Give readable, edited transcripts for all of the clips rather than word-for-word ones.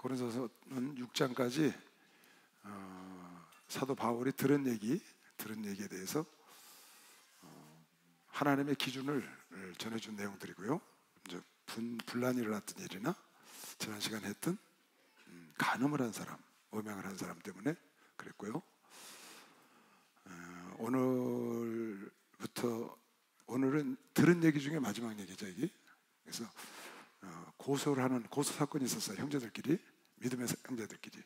고린도서는 6장까지 사도 바울이 들은 얘기에 대해서 하나님의 기준을 전해준 내용들이고요. 이제 분란이 일어났던 일이나 지난 시간에 했던 간음을 한 사람, 음행을 한 사람 때문에 그랬고요. 오늘은 들은 얘기 중에 마지막 얘기죠, 이게. 그래서 고소 사건이 있었어요. 형제들끼리, 믿음의 형제들끼리.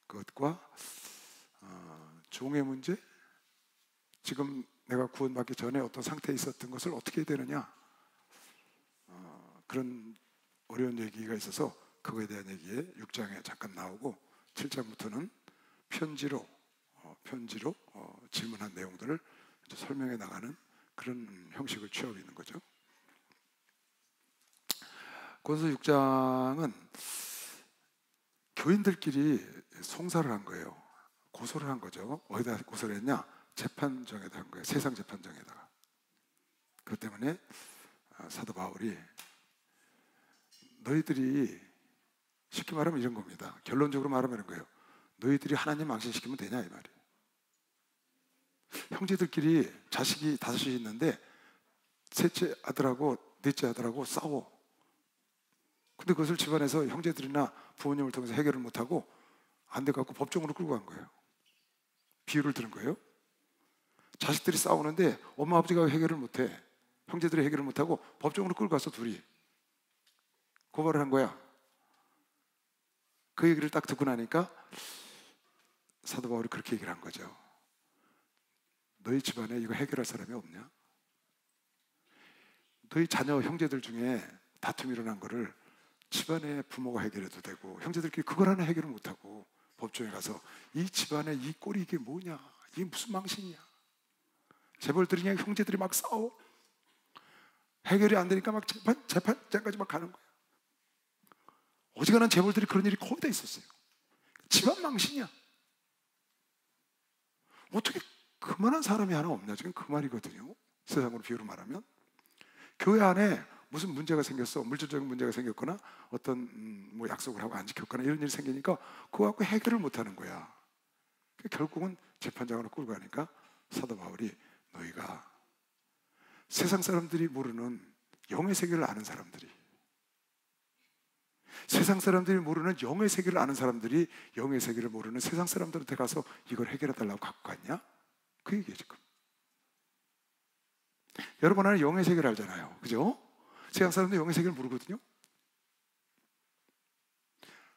그것과 종의 문제, 지금 내가 구원받기 전에 어떤 상태에 있었던 것을 어떻게 해야 되느냐, 그런 어려운 얘기가 있어서 그거에 대한 얘기에 6장에 잠깐 나오고 7장부터는 편지로 질문한 내용들을 설명해 나가는 그런 형식을 취하고 있는 거죠. 고린도서 6장은 교인들끼리 송사를 한 거예요. 고소를 한 거죠. 어디다 고소를 했냐? 재판정에다 한 거예요. 세상 재판정에다가. 그것 때문에 사도 바울이, 너희들이 쉽게 말하면 이런 겁니다. 결론적으로 말하면 이런 거예요. 너희들이 하나님 망신시키면 되냐, 이 말이에요. 형제들끼리 자식이 5이 있는데 셋째 아들하고 넷째 아들하고 싸워. 근데 그것을 집안에서 형제들이나 부모님을 통해서 해결을 못하고 안 돼갖고 법정으로 끌고 간 거예요. 비유를 들은 거예요. 자식들이 싸우는데 엄마 아버지가 해결을 못해. 형제들이 해결을 못하고 법정으로 끌고 가서 둘이 고발을 한 거야. 그 얘기를 딱 듣고 나니까 사도 바울이 그렇게 얘기를 한 거죠. 너희 집안에 이거 해결할 사람이 없냐? 너희 자녀 형제들 중에 다툼이 일어난 거를 집안의 부모가 해결해도 되고 형제들끼리 그걸 하나 해결을 못하고 법정에 가서 이 집안의 이 꼴이 이게 뭐냐, 이게 무슨 망신이냐, 재벌들이 그냥 형제들이 막 싸워. 해결이 안 되니까 막 재판장까지 막 가는 거야. 어지간한 재벌들이 그런 일이 거의 다 있었어요. 집안 망신이야. 어떻게 그만한 사람이 하나 없냐, 지금 그 말이거든요. 세상으로 비유로 말하면 교회 안에 무슨 문제가 생겼어, 물질적인 문제가 생겼거나 어떤 뭐 약속을 하고 안 지켰거나 이런 일이 생기니까 그거 갖고 해결을 못하는 거야. 결국은 재판장으로 끌고 가니까 사도 바울이, 너희가 세상 사람들이 모르는 영의 세계를 아는 사람들이, 세상 사람들이 모르는 영의 세계를 아는 사람들이 영의 세계를 모르는 세상 사람들한테 가서 이걸 해결해 달라고 갖고 갔냐? 그 얘기예요 지금. 여러분 안에 영의 세계를 알잖아요, 그죠? 세상 사람들은 영의 세계를 모르거든요.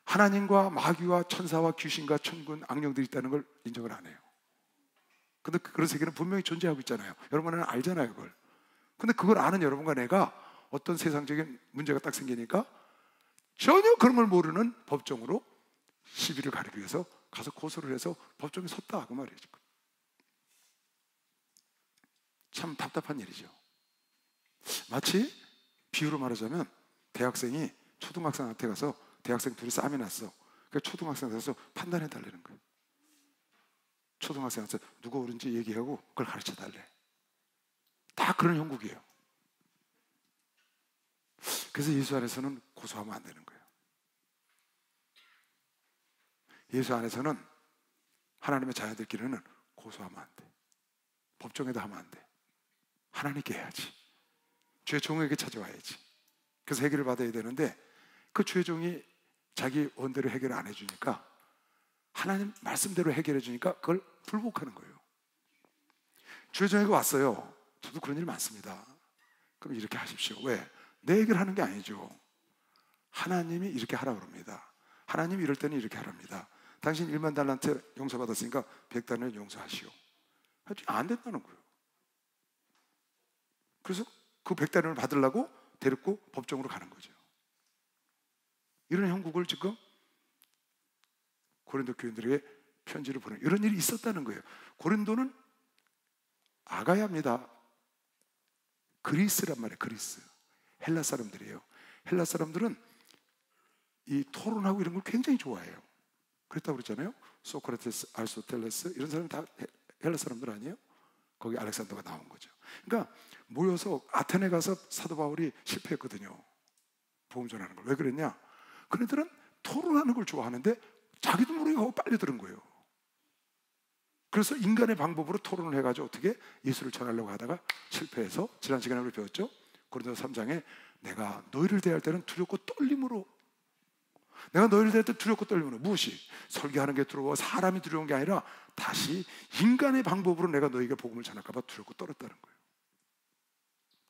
하나님과 마귀와 천사와 귀신과 천군, 악령들이 있다는 걸 인정을 안 해요. 근데 그런 세계는 분명히 존재하고 있잖아요. 여러분은 알잖아요, 그걸. 근데 그걸 아는 여러분과 내가 어떤 세상적인 문제가 딱 생기니까 전혀 그런 걸 모르는 법정으로 시비를 가리기 위해서 가서 고소를 해서 법정에 섰다, 그 말이에요 지금. 참 답답한 일이죠. 마치 비유로 말하자면 대학생이 초등학생한테 가서, 대학생 둘이 싸움이 났어. 그러니까 초등학생한테 가서 판단해 달라는 거예요. 초등학생한테 누가 옳은지 얘기하고 그걸 가르쳐 달래. 다 그런 형국이에요. 그래서 예수 안에서는 고소하면 안 되는 거예요. 예수 안에서는 하나님의 자녀들끼리는 고소하면 안 돼. 법정에다 하면 안 돼. 하나님께 해야지. 주의 종에게 찾아와야지. 그래서 해결을 받아야 되는데 그 주의 종이 자기 원대로 해결을 안 해주니까, 하나님 말씀대로 해결해 주니까 그걸 불복하는 거예요. 주의 종에게 왔어요. 저도 그런 일 많습니다. 그럼 이렇게 하십시오. 왜? 내 얘기를 하는 게 아니죠. 하나님이 이렇게 하라고 합니다. 하나님이 이럴 때는 이렇게 하랍니다. 당신 1만 달란트 용서받았으니까 100달러를 용서하시오. 안 된다는 거예요. 그래서 그 100달러를 받으려고 데리고 법정으로 가는 거죠. 이런 형국을 지금 고린도 교인들에게 편지를 보내요. 이런 일이 있었다는 거예요. 고린도는 아가야입니다. 그리스란 말이에요. 그리스. 헬라 사람들이에요. 헬라 사람들은 이 토론하고 이런 걸 굉장히 좋아해요. 그랬다고 그랬잖아요. 소크라테스, 아리스토텔레스 이런 사람은 다 헬라 사람들 아니에요? 거기 알렉산더가 나온 거죠. 그러니까 모여서 아테네 가서 사도 바울이 실패했거든요. 복음 전하는 걸. 왜 그랬냐? 그네들은 토론하는 걸 좋아하는데 자기도 모르게 하고 빨려드는 거예요. 그래서 인간의 방법으로 토론을 해가지고 어떻게 예수를 전하려고 하다가 실패해서, 지난 시간에 우리 배웠죠? 고린도서 3장에 내가 너희를 대할 때는 두렵고 떨림으로, 내가 너희를 대할 때 두렵고 떨림으로, 무엇이? 설교하는 게 두려워 사람이 두려운 게 아니라 다시 인간의 방법으로 내가 너희에게 복음을 전할까 봐 두렵고 떨었다는 거예요.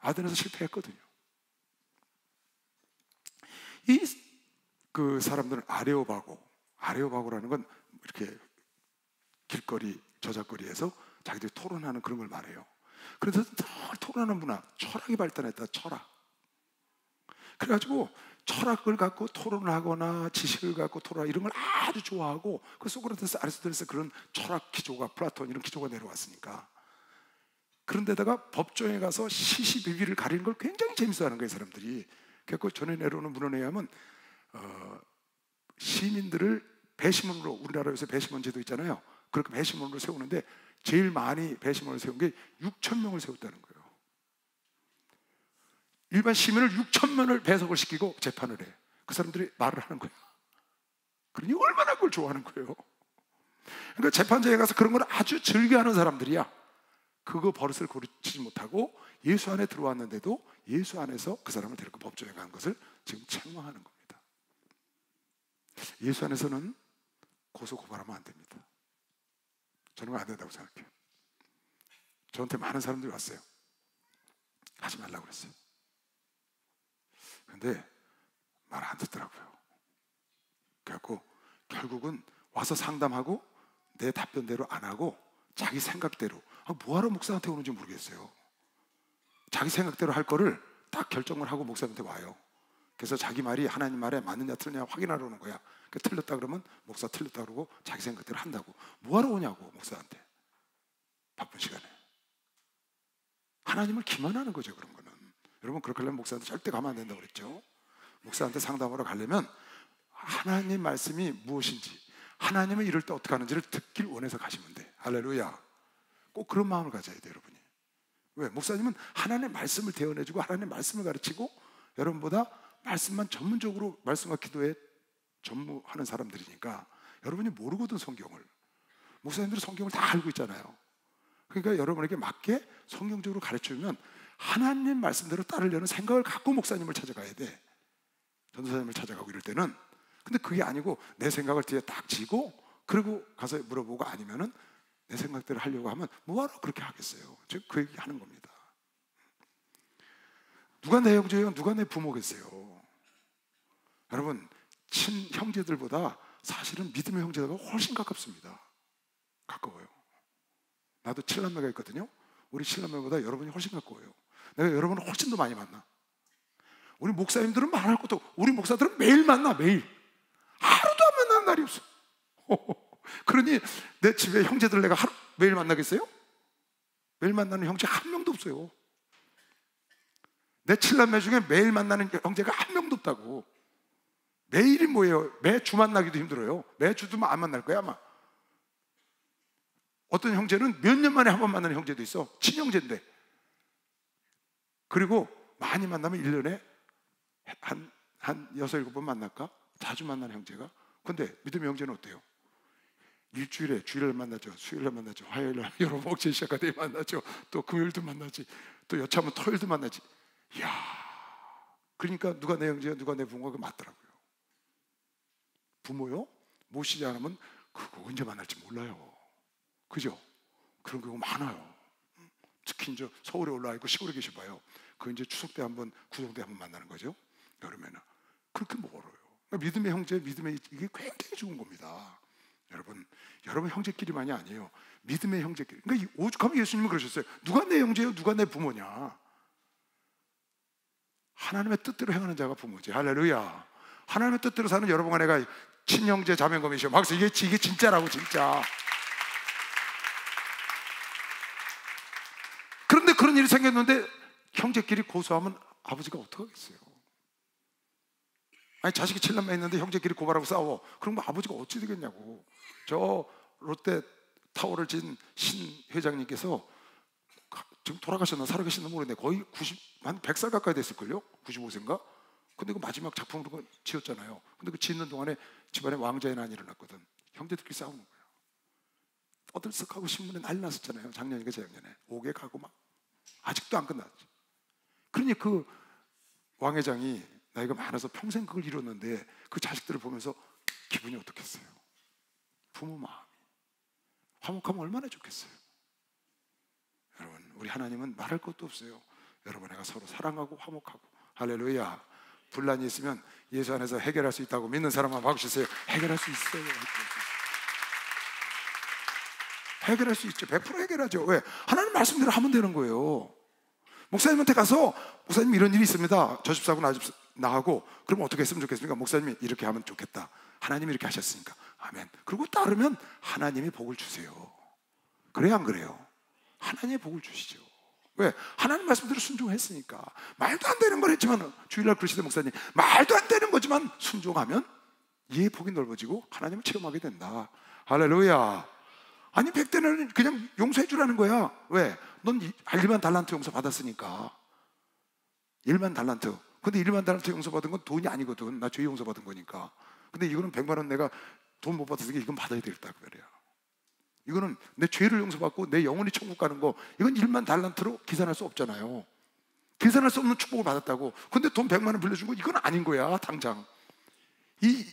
아덴에서 실패했거든요. 그 사람들은 아레오바고라는 건 이렇게 길거리, 저작거리에서 자기들이 토론하는 그런 걸 말해요. 그래서 늘 토론하는 문화, 철학이 발달했다. 철학. 그래가지고 철학을 갖고 토론을 하거나 지식을 갖고 토론하고 이런 걸 아주 좋아하고, 그 소크라테스, 아리스토텔레스 그런 철학 기조가, 플라톤 이런 기조가 내려왔으니까. 그런데다가 법정에 가서 시시비비를 가리는 걸 굉장히 재밌어하는 거예요, 사람들이. 그래서 전에 내려오는 문헌에 의하면 시민들을 배심원으로, 우리나라에서 배심원 제도 있잖아요. 그렇게 배심원으로 세우는데 제일 많이 배심원을 세운 게 6,000명을 세웠다는 거예요. 일반 시민을 6,000명을 배석을 시키고 재판을 해. 그 사람들이 말을 하는 거예요. 그러니 얼마나 그걸 좋아하는 거예요. 그러니까 재판장에 가서 그런 걸 아주 즐겨하는 사람들이야. 그거 버릇을 고치지 못하고 예수 안에 들어왔는데도 예수 안에서 그 사람을 데리고 법정에 간 것을 지금 책망하는 겁니다. 예수 안에서는 고소 고발하면 안 됩니다. 저는 안 된다고 생각해요. 저한테 많은 사람들이 왔어요. 하지 말라고 그랬어요. 근데 말 안 듣더라고요. 그래갖고 결국은 와서 상담하고 내 답변대로 안 하고 자기 생각대로, 뭐하러 목사한테 오는지 모르겠어요. 자기 생각대로 할 거를 딱 결정을 하고 목사한테 와요. 그래서 자기 말이 하나님 말에 맞느냐 틀리냐 확인하러 오는 거야. 틀렸다 그러면 목사 틀렸다 그러고 자기 생각대로 한다고. 뭐하러 오냐고, 목사한테. 바쁜 시간에. 하나님을 기만하는 거죠, 그런 거는. 여러분, 그렇게 하려면 목사한테 절대 가면 안 된다고 그랬죠. 목사한테 상담하러 가려면 하나님 말씀이 무엇인지, 하나님은 이럴 때 어떻게 하는지를 듣길 원해서 가시면 돼. 할렐루야. 꼭 그런 마음을 가져야 돼요, 여러분이. 왜? 목사님은 하나님의 말씀을 대언해주고 하나님의 말씀을 가르치고 여러분보다 말씀만 전문적으로 말씀과 기도에 전무하는 사람들이니까 여러분이 모르거든, 성경을. 목사님들은 성경을 다 알고 있잖아요. 그러니까 여러분에게 맞게 성경적으로 가르쳐주면 하나님 말씀대로 따르려는 생각을 갖고 목사님을 찾아가야 돼. 전도사님을 찾아가고 이럴 때는. 근데 그게 아니고 내 생각을 뒤에 딱 지고 그리고 가서 물어보고, 아니면은 내 생각대로 하려고 하면 뭐하러 그렇게 하겠어요. 즉 그 얘기 하는 겁니다. 누가 내 형제예요? 누가 내 부모겠어요? 여러분, 친형제들보다 사실은 믿음의 형제가 훨씬 가깝습니다. 가까워요. 나도 7남매가 있거든요. 우리 7남매보다 여러분이 훨씬 가까워요. 내가 여러분을 훨씬 더 많이 만나. 우리 목사님들은 말할 것도 없고, 우리 목사들은 매일 만나. 매일. 하루도 안 만나는 날이 없어. 그러니 내 집에 형제들 내가 매일 만나겠어요? 매일 만나는 형제 한 명도 없어요. 내 7남매 중에 매일 만나는 형제가 한 명도 없다고. 매일이 뭐예요? 매주 만나기도 힘들어요. 매주도 안 만날 거야 아마. 어떤 형제는 몇 년 만에 한 번 만나는 형제도 있어. 친형제인데. 그리고 많이 만나면 1년에 한 6, 7번 만날까? 자주 만나는 형제가. 근데 믿음의 형제는 어때요? 일주일에 주일날 만나죠. 수요일날 만나죠. 화요일날 여러분 목재 시작할 때 만나죠. 또 금요일도 만나지. 또 여차하면 토요일도 만나지. 이야. 그러니까 누가 내 형제야, 누가 내 부모가 맞더라고요. 부모요? 모시지 않으면 그거 언제 만날지 몰라요. 그죠? 그런 경우 많아요. 특히 이제 서울에 올라와 있고 시골에 계셔봐요. 그 이제 추석 때 한번, 구정 때 한번 만나는 거죠. 여름에는. 그렇게 멀어요. 그러니까 믿음의 형제, 믿음의 이게 굉장히 좋은 겁니다. 여러분 형제끼리만이 아니에요. 믿음의 형제끼리. 그러니까 오죽하면 예수님은 그러셨어요. 누가 내 형제요? 누가 내 부모냐? 하나님의 뜻대로 행하는 자가 부모지. 할렐루야. 하나님의 뜻대로 사는 여러분과 내가 친형제 자매검이시오. 막서 이게 진짜라고, 진짜. 그런데 그런 일이 생겼는데 형제끼리 고소하면 아버지가 어떡하겠어요? 아니, 자식이 7남매 있는데 형제끼리 고발하고 싸워. 그럼 뭐 아버지가 어찌 되겠냐고. 저 롯데 타워를 진 신 회장님께서 지금 돌아가셨나 살아계셨나 모르겠는데 거의 한 100살 가까이 됐을걸요? 95세인가? 근데 그 마지막 작품으로 지었잖아요. 근데 그 짓는 동안에 집안에 왕자의 난이 일어났거든. 형제들끼리 싸우는 거예요. 떠들썩하고 신문에 난리 났었잖아요. 작년인가 재작년에. 옥에 가고 막. 아직도 안 끝났지. 그러니 그 왕회장이 나이가 많아서 평생 그걸 이뤘는데 그 자식들을 보면서 기분이 어떻겠어요? 부모 마음이 화목하면 얼마나 좋겠어요. 여러분, 우리 하나님은 말할 것도 없어요. 여러분, 내가 서로 사랑하고 화목하고. 할렐루야. 분란이 있으면 예수 안에서 해결할 수 있다고 믿는 사람만 박수주세요. 해결할 수 있어요. 해결할 수 있죠. 100% 해결하죠. 왜? 하나님 말씀대로 하면 되는 거예요. 목사님한테 가서 목사님 이런 일이 있습니다. 저 집 사고 나 집 나하고 그럼 어떻게 했으면 좋겠습니까? 목사님이 이렇게 하면 좋겠다. 하나님이 이렇게 하셨으니까 아멘. 그리고 따르면 하나님이 복을 주세요. 그래요, 안 그래요? 하나님이 복을 주시죠. 왜? 하나님 말씀대로 순종했으니까. 말도 안 되는 걸 했지만, 주일날 그러시대 목사님, 말도 안 되는 거지만 순종하면 이해 폭이 넓어지고 하나님을 체험하게 된다. 할렐루야. 아니 100대는 그냥 용서해 주라는 거야. 왜? 넌 1만 달란트 용서 받았으니까. 1만 달란트. 근데 1만 달란트 용서 받은 건 돈이 아니거든. 나 죄 용서 받은 거니까. 근데 이거는 100만 원 내가 돈 못 받았으니까 이건 받아야 되겠다 그 말이야. 이거는 내 죄를 용서받고 내 영혼이 천국 가는 거, 이건 1만 달란트로 계산할 수 없잖아요. 계산할 수 없는 축복을 받았다고. 근데 돈 100만 원 빌려준 거 이건 아닌 거야. 당장 이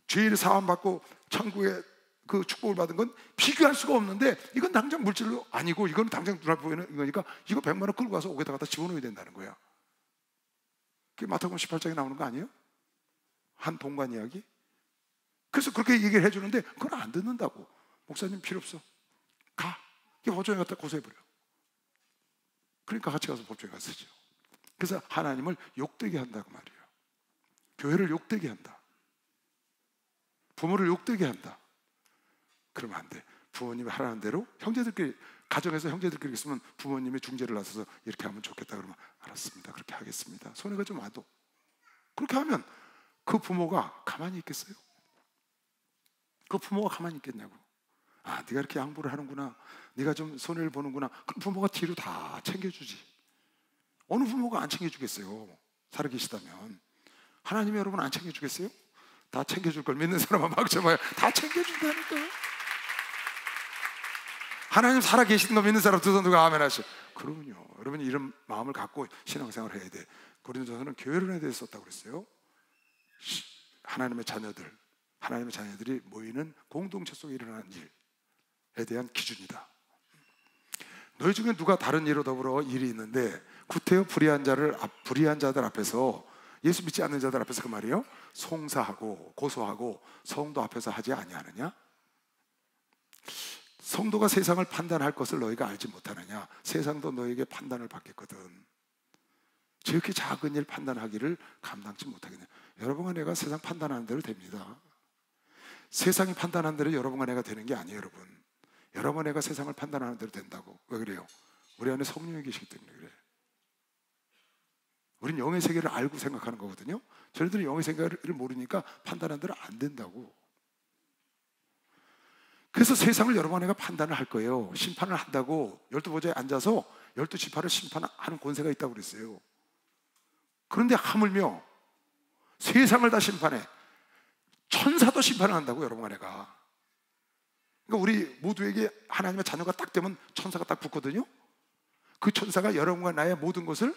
죄를 사함받고 천국에 그 축복을 받은 건 비교할 수가 없는데, 이건 당장 물질로 아니고 이건 당장 눈앞에 보이는 거니까 이거 100만 원 끌고 가서 옥에다 갖다 집어넣어야 된다는 거야. 그게 마태복음 18장에 나오는 거 아니에요? 한 동관 이야기. 그래서 그렇게 얘기를 해주는데 그건 안 듣는다고. 목사님 필요 없어, 가. 이게 법정에 갖다 고소해버려. 그러니까 같이 가서 법정에 가서 쓰죠. 그래서 하나님을 욕되게 한다고 말이에요. 교회를 욕되게 한다. 부모를 욕되게 한다. 그러면 안 돼. 부모님이 하라는 대로 형제들끼리, 가정에서 형제들끼리 있으면 부모님이 중재를 나서서 이렇게 하면 좋겠다 그러면 알았습니다, 그렇게 하겠습니다. 손해가 좀 와도. 그렇게 하면 그 부모가 가만히 있겠어요? 그 부모가 가만히 있겠냐고. 아, 네가 이렇게 양보를 하는구나, 네가 좀 손해를 보는구나. 그럼 부모가 뒤로 다 챙겨주지. 어느 부모가 안 챙겨주겠어요? 살아계시다면. 하나님이 여러분 안 챙겨주겠어요? 다 챙겨줄 걸 믿는 사람만 막 잡아요. 다 챙겨준다니까. 하나님 살아계시는 거 믿는 사람 두 손 들고 아멘 하시오. 그럼요. 여러분이 이런 마음을 갖고 신앙생활을 해야 돼. 고린도서는 교회론에 대해서 썼다고 그랬어요. 하나님의 자녀들, 하나님의 자녀들이 모이는 공동체 속에 일어나는 일에 대한 기준이다. 너희 중에 누가 다른 이로 더불어 일이 있는데 구태여 불의한 자들 앞에서, 예수 믿지 않는 자들 앞에서 그 말이에요, 송사하고 고소하고 성도 앞에서 하지 아니하느냐? 성도가 세상을 판단할 것을 너희가 알지 못하느냐? 세상도 너희에게 판단을 받겠거든. 지극히 작은 일 판단하기를 감당치 못하겠냐? 여러분과 내가 세상 판단하는 대로 됩니다. 세상이 판단하는 대로 여러분과 내가 되는 게 아니에요. 여러분과 내가 세상을 판단하는 대로 된다고. 왜 그래요? 우리 안에 성령이 계시기 때문에 그래. 우린 영의 세계를 알고 생각하는 거거든요. 저희들은 영의 세계를 모르니까 판단하는 대로 안 된다고. 그래서 세상을 여러분 내가 판단을 할 거예요. 심판을 한다고 12보좌에 앉아서 12지파를 심판하는 권세가 있다고 그랬어요. 그런데 하물며 세상을 다 심판해. 천사도 심판을 한다고 여러분과 내가. 그러니까 우리 모두에게 하나님의 자녀가 딱 되면 천사가 딱 붙거든요. 그 천사가 여러분과 나의 모든 것을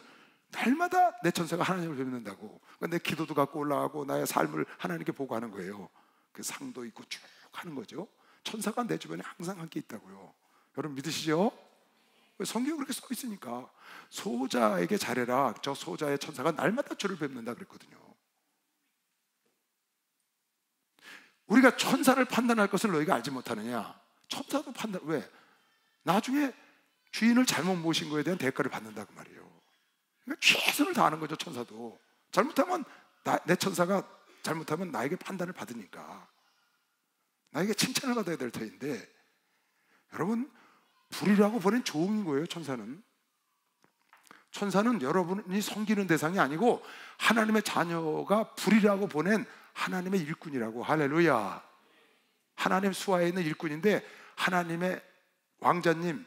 날마다, 내 천사가 하나님을 뵙는다고. 그러니까 내 기도도 갖고 올라가고 나의 삶을 하나님께 보고하는 거예요. 그 상도 있고 쭉 하는 거죠. 천사가 내 주변에 항상 함께 있다고요. 여러분 믿으시죠? 성경에 그렇게 써 있으니까. 소자에게 잘해라. 저 소자의 천사가 날마다 주를 뵙는다 그랬거든요. 우리가 천사를 판단할 것을 너희가 알지 못하느냐? 천사도 판단, 왜? 나중에 주인을 잘못 모신 거에 대한 대가를 받는다고 말이에요. 그러니까 최선을 다하는 거죠. 천사도 잘못하면 내 천사가 잘못하면 나에게 판단을 받으니까 나에게 칭찬을 받아야 될 터인데, 여러분 불이라고 보낸 종인 거예요. 천사는 여러분이 섬기는 대상이 아니고 하나님의 자녀가 불이라고 보낸 하나님의 일꾼이라고. 할렐루야. 하나님 수하에 있는 일꾼인데 하나님의 왕자님,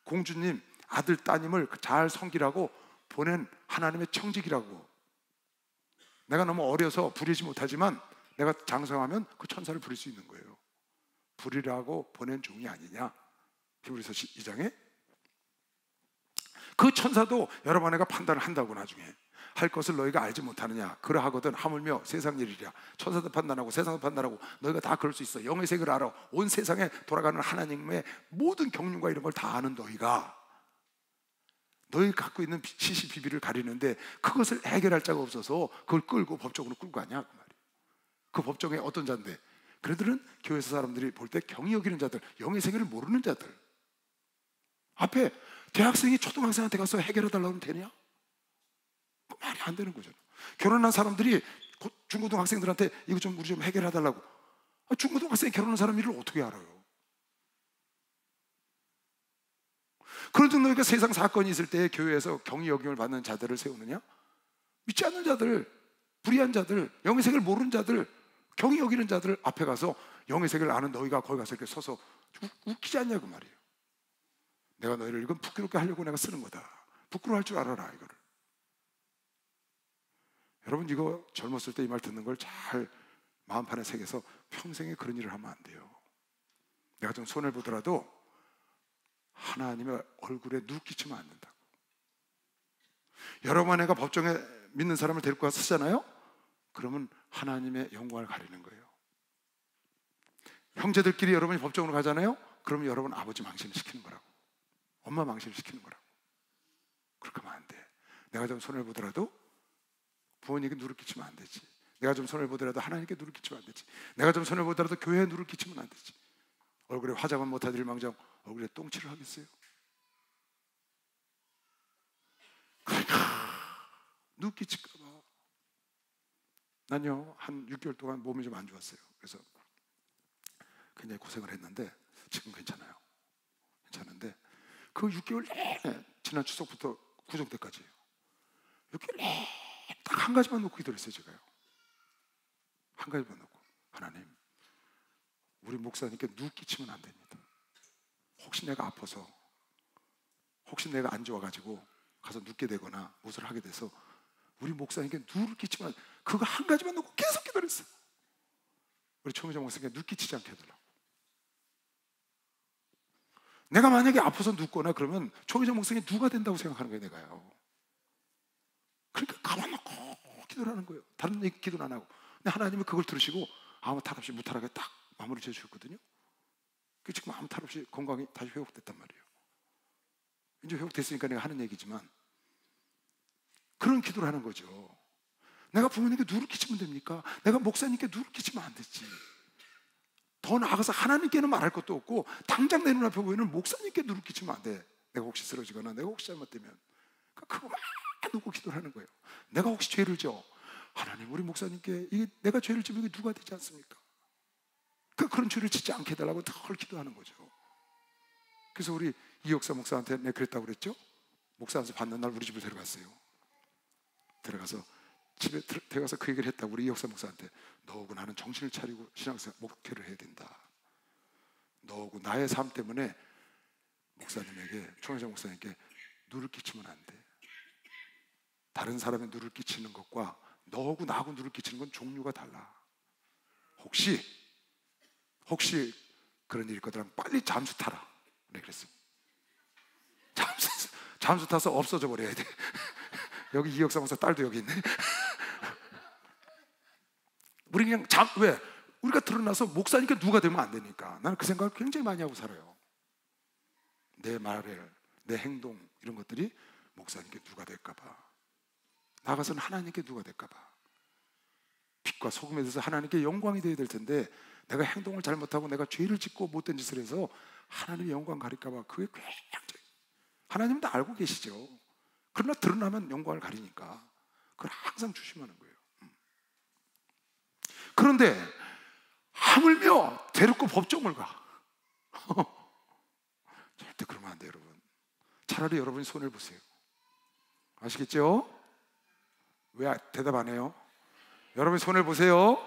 공주님, 아들, 따님을 잘 섬기라고 보낸 하나님의 청직이라고. 내가 너무 어려서 부리지 못하지만 내가 장성하면 그 천사를 부릴 수 있는 거예요. 부리라고 보낸 종이 아니냐. 히브리서 2장에 그 천사도 여러 번 내가 판단을 한다고. 나중에 할 것을 너희가 알지 못하느냐. 그러하거든 하물며 세상 일이랴. 천사도 판단하고 세상도 판단하고 너희가 다 그럴 수 있어. 영의 색을 알아. 온 세상에 돌아가는 하나님의 모든 경륜과 이런 걸 다 아는 너희가 너희 갖고 있는 시시비비를 가리는데 그것을 해결할 자가 없어서 그걸 끌고 법적으로 끌고 가냐 그 말이에요. 그 법정에 어떤 자인데, 그들은 교회에서 사람들이 볼 때 경히 여기는 자들, 영의 세계를 모르는 자들. 앞에 대학생이 초등학생한테 가서 해결해 달라고 하면 되냐? 그 말이 안 되는 거잖아. 결혼한 사람들이 중고등학생들한테 이거 좀 우리 좀 해결해 달라고. 중고등학생이 결혼한 사람 일을 어떻게 알아요? 그런데 너희가 세상 사건이 있을 때 교회에서 경히 여김을 받는 자들을 세우느냐? 믿지 않는 자들, 불의한 자들, 영의 세계를 모르는 자들, 경히 여기는 자들 앞에 가서 영의 세계를 아는 너희가 거기 가서 이렇게 서서 웃기지 않냐 그 말이에요. 내가 너희를 이건 부끄럽게 하려고 내가 쓰는 거다. 부끄러워할 줄 알아라 이거를. 여러분 이거 젊었을 때 이 말 듣는 걸 잘 마음판에 새겨서 평생에 그런 일을 하면 안 돼요. 내가 좀 손해를 보더라도 하나님의 얼굴에 누끼치면 안 된다고. 여러 번 내가 법정에 믿는 사람을 데리고 가서 쓰잖아요. 그러면 하나님의 영광을 가리는 거예요. 형제들끼리 여러분이 법정으로 가잖아요. 그러면 여러분 아버지 망신을 시키는 거라고. 엄마 망신을 시키는 거라고. 그렇게 하면 안 돼. 내가 좀 손해를 보더라도 부모님에게 누를 끼치면 안 되지. 내가 좀 손해를 보더라도 하나님께 누를 끼치면 안 되지. 내가 좀 손해를 보더라도 교회에 누를 끼치면 안 되지. 얼굴에 화장은 못하들 망정 얼굴에 똥칠을 하겠어요? 누 끼칠까 봐. 난요 한 6개월 동안 몸이 좀 안 좋았어요. 그래서 굉장히 고생을 했는데 지금 괜찮아요. 괜찮은데 그 6개월 내내 지난 추석부터 구정 때까지예요. 6개월 내내 딱 한 가지만 놓고 기도했어요. 제가요 한 가지만 놓고, 하나님 우리 목사님께 누 끼치면 안 됩니다. 혹시 내가 아파서, 혹시 내가 안 좋아가지고 가서 눕게 되거나 무엇을 하게 돼서 우리 목사님께 누를 끼치면, 그거 한 가지만 놓고 계속 기도했어요. 우리 총회장 목사님께 누 끼치지 않게 해달라고. 내가 만약에 아파서 눕거나 그러면 총회장 목사님이 누가 된다고 생각하는 거예요, 내가요. 그러니까 가만 놓고 기도를 하는 거예요. 다른 얘기 기도는 안 하고. 근데 하나님은 그걸 들으시고 아무 탈 없이 무탈하게 딱 마무리 지어주셨거든요. 지금 아무 탈 없이 건강이 다시 회복됐단 말이에요. 이제 회복됐으니까 내가 하는 얘기지만 그런 기도를 하는 거죠. 내가 부모님께 누를 끼치면 됩니까? 내가 목사님께 누를 끼치면 안 되지. 더 나아가서 하나님께는 말할 것도 없고 당장 내 눈앞에 보이는 목사님께 누를 끼치면 안 돼. 내가 혹시 쓰러지거나 내가 혹시 잘못되면 그거만 놓고 기도를 하는 거예요. 내가 혹시 죄를 져, 하나님 우리 목사님께 이게 내가 죄를 지면 이게 누가 되지 않습니까? 그런 죄를 짓지 않게 해달라고 늘 기도하는 거죠. 그래서 우리 이역사 목사한테 내가 그랬다고 그랬죠? 목사한테 받는 날 우리 집을 데려갔어요. 들어가서 집에 들어가서 그 얘기를 했다고. 우리 이역사 목사한테 너하고 나는 정신을 차리고 신앙생활 목회를 해야 된다. 너하고 나의 삶 때문에 목사님에게, 총회장 목사님께 누를 끼치면 안 돼. 다른 사람의 누를 끼치는 것과 너하고 나하고 누를 끼치는 건 종류가 달라. 혹시 그런 일이 있거든 빨리 잠수 타라. 네, 그랬어요. 잠수 타서 없어져 버려야 돼. 여기 이역사 목사 딸도 여기 있네. 우리 그냥 왜? 우리가 드러나서 목사니까 누가 되면 안 되니까. 나는 그 생각을 굉장히 많이 하고 살아요. 내 말을, 내 행동 이런 것들이 목사님께 누가 될까 봐, 나가서는 하나님께 누가 될까 봐. 빛과 소금에 대해서 하나님께 영광이 되어야 될 텐데 내가 행동을 잘못하고 내가 죄를 짓고 못된 짓을 해서 하나님의 영광 가릴까 봐. 그게 굉장히, 하나님도 알고 계시죠. 그러나 드러나면 영광을 가리니까 그걸 항상 조심하는 거예요. 그런데 하물며 데리고 법정을 가. 절대 그러면 안 돼요, 여러분. 차라리 여러분이 손을 보세요. 아시겠죠? 왜 대답 안 해요? 여러분이 손을 보세요.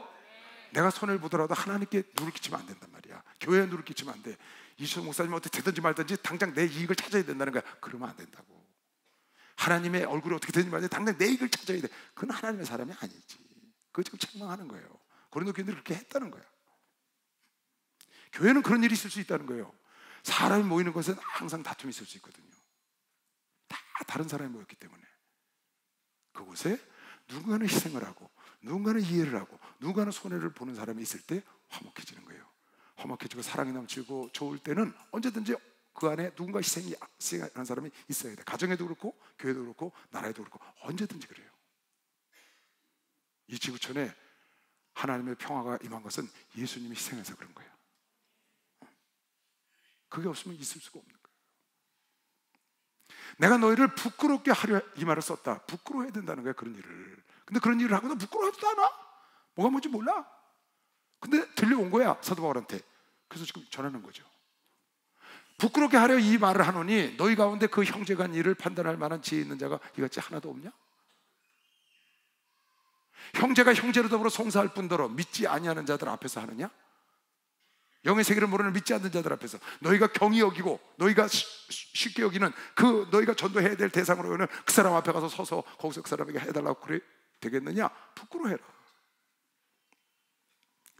내가 손을 보더라도 하나님께 누를 끼치면 안 된단 말이야. 교회에 누를 끼치면 안 돼. 이수정 목사님 어떻게 되든지 말든지 당장 내 이익을 찾아야 된다는 거야. 그러면 안 된다고. 하나님의 얼굴이 어떻게 되든지 말든지 당장 내 이익을 찾아야 돼. 그건 하나님의 사람이 아니지. 그거 지금 책망하는 거예요. 고린도 교인들이 그렇게 했다는 거야. 교회는 그런 일이 있을 수 있다는 거예요. 사람이 모이는 것은 항상 다툼이 있을 수 있거든요. 다 다른 사람이 모였기 때문에. 그곳에 누군가는 희생을 하고 누군가는 이해를 하고 누군가는 손해를 보는 사람이 있을 때 화목해지는 거예요. 화목해지고 사랑이 넘치고 좋을 때는 언제든지 그 안에 누군가 희생하는 사람이 있어야 돼. 가정에도 그렇고 교회도 그렇고 나라에도 그렇고 언제든지 그래요. 이 지구촌에 하나님의 평화가 임한 것은 예수님이 희생해서 그런 거예요. 그게 없으면 있을 수가 없는 거예요. 내가 너희를 부끄럽게 하려 이 말을 썼다. 부끄러워해야 된다는 거야, 그런 일을. 근데 그런 일을 하고도 부끄러워하지도 않아. 뭐가 뭔지 몰라. 근데 들려온 거야, 사도 바울한테. 그래서 지금 전하는 거죠. 부끄럽게 하려 이 말을 하노니 너희 가운데 그 형제가 한 일을 판단할 만한 지혜 있는 자가 이같이 하나도 없냐? 형제가 형제로 더불어 송사할 뿐더러 믿지 아니하는 자들 앞에서 하느냐? 영의 세계를 모르는 믿지 않는 자들 앞에서 너희가 경히 여기고 너희가 쉽게 여기는 그 너희가 전도해야 될 대상으로 여기는 그 사람 앞에 가서 서서 거기서 그 사람에게 해달라고 그래 되겠느냐? 부끄러워해라.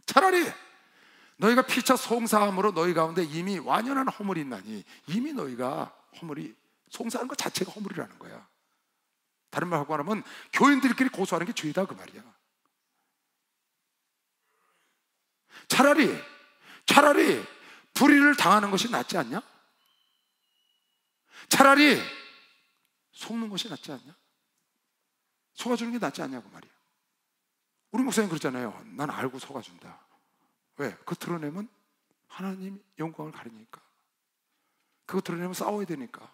차라리 너희가 피차 송사함으로 너희 가운데 이미 완연한 허물이 있나니, 이미 너희가 허물이, 송사하는 것 자체가 허물이라는 거야. 다른 말하고 하면 교인들끼리 고소하는 게 죄다 그 말이야. 차라리 불의를 당하는 것이 낫지 않냐? 차라리 속는 것이 낫지 않냐? 속아주는 게 낫지 않냐고 말이야. 우리 목사님 그러잖아요. 난 알고 속아준다. 왜? 그거 드러내면 하나님 영광을 가리니까. 그거 드러내면 싸워야 되니까.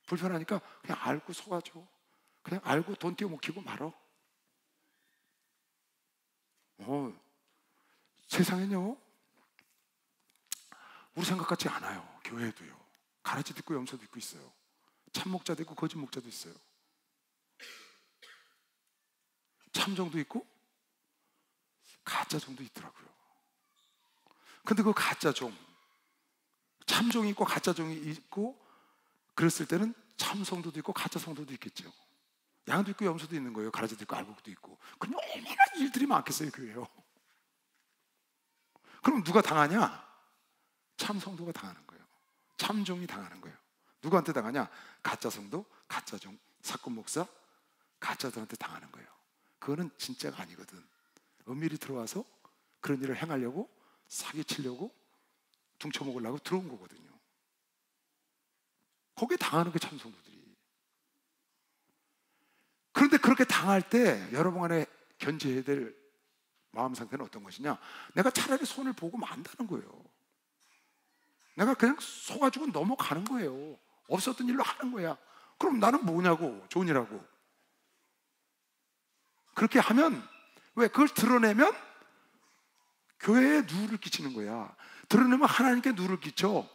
불편하니까 그냥 알고 속아줘. 그냥 알고 돈 띄워먹히고 말어. 세상에는요, 우리 생각 같지 않아요. 교회도요. 가라지도 있고 염소도 있고 있어요. 참목자도 있고 거짓 목자도 있어요. 참정도 있고 가짜종도 있더라고요. 근데 그 가짜종, 참종이 있고 가짜종이 있고 그랬을 때는 참성도도 있고 가짜성도도 있겠죠. 양도 있고 염소도 있는 거예요. 가라지도 있고 알곡도 있고. 그럼 얼마나 일들이 많겠어요, 교회요. 그럼 누가 당하냐? 참성도가 당하는 거예요. 참종이 당하는 거예요. 누구한테 당하냐? 가짜성도, 가짜종, 사건 목사, 가짜들한테 당하는 거예요. 그거는 진짜가 아니거든. 은밀히 들어와서 그런 일을 행하려고, 사기치려고, 둥쳐먹으려고 들어온 거거든요. 거기에 당하는 게 참성도들이. 그런데 그렇게 당할 때 여러분 안에 견제해야 될 마음 상태는 어떤 것이냐? 내가 차라리 손을 보고 만다는 거예요. 내가 그냥 속아주고 넘어가는 거예요. 없었던 일로 하는 거야. 그럼 나는 뭐냐고, 좋은 일하고. 그렇게 하면, 왜? 그걸 드러내면 교회에 누를 끼치는 거야. 드러내면 하나님께 누를 끼쳐.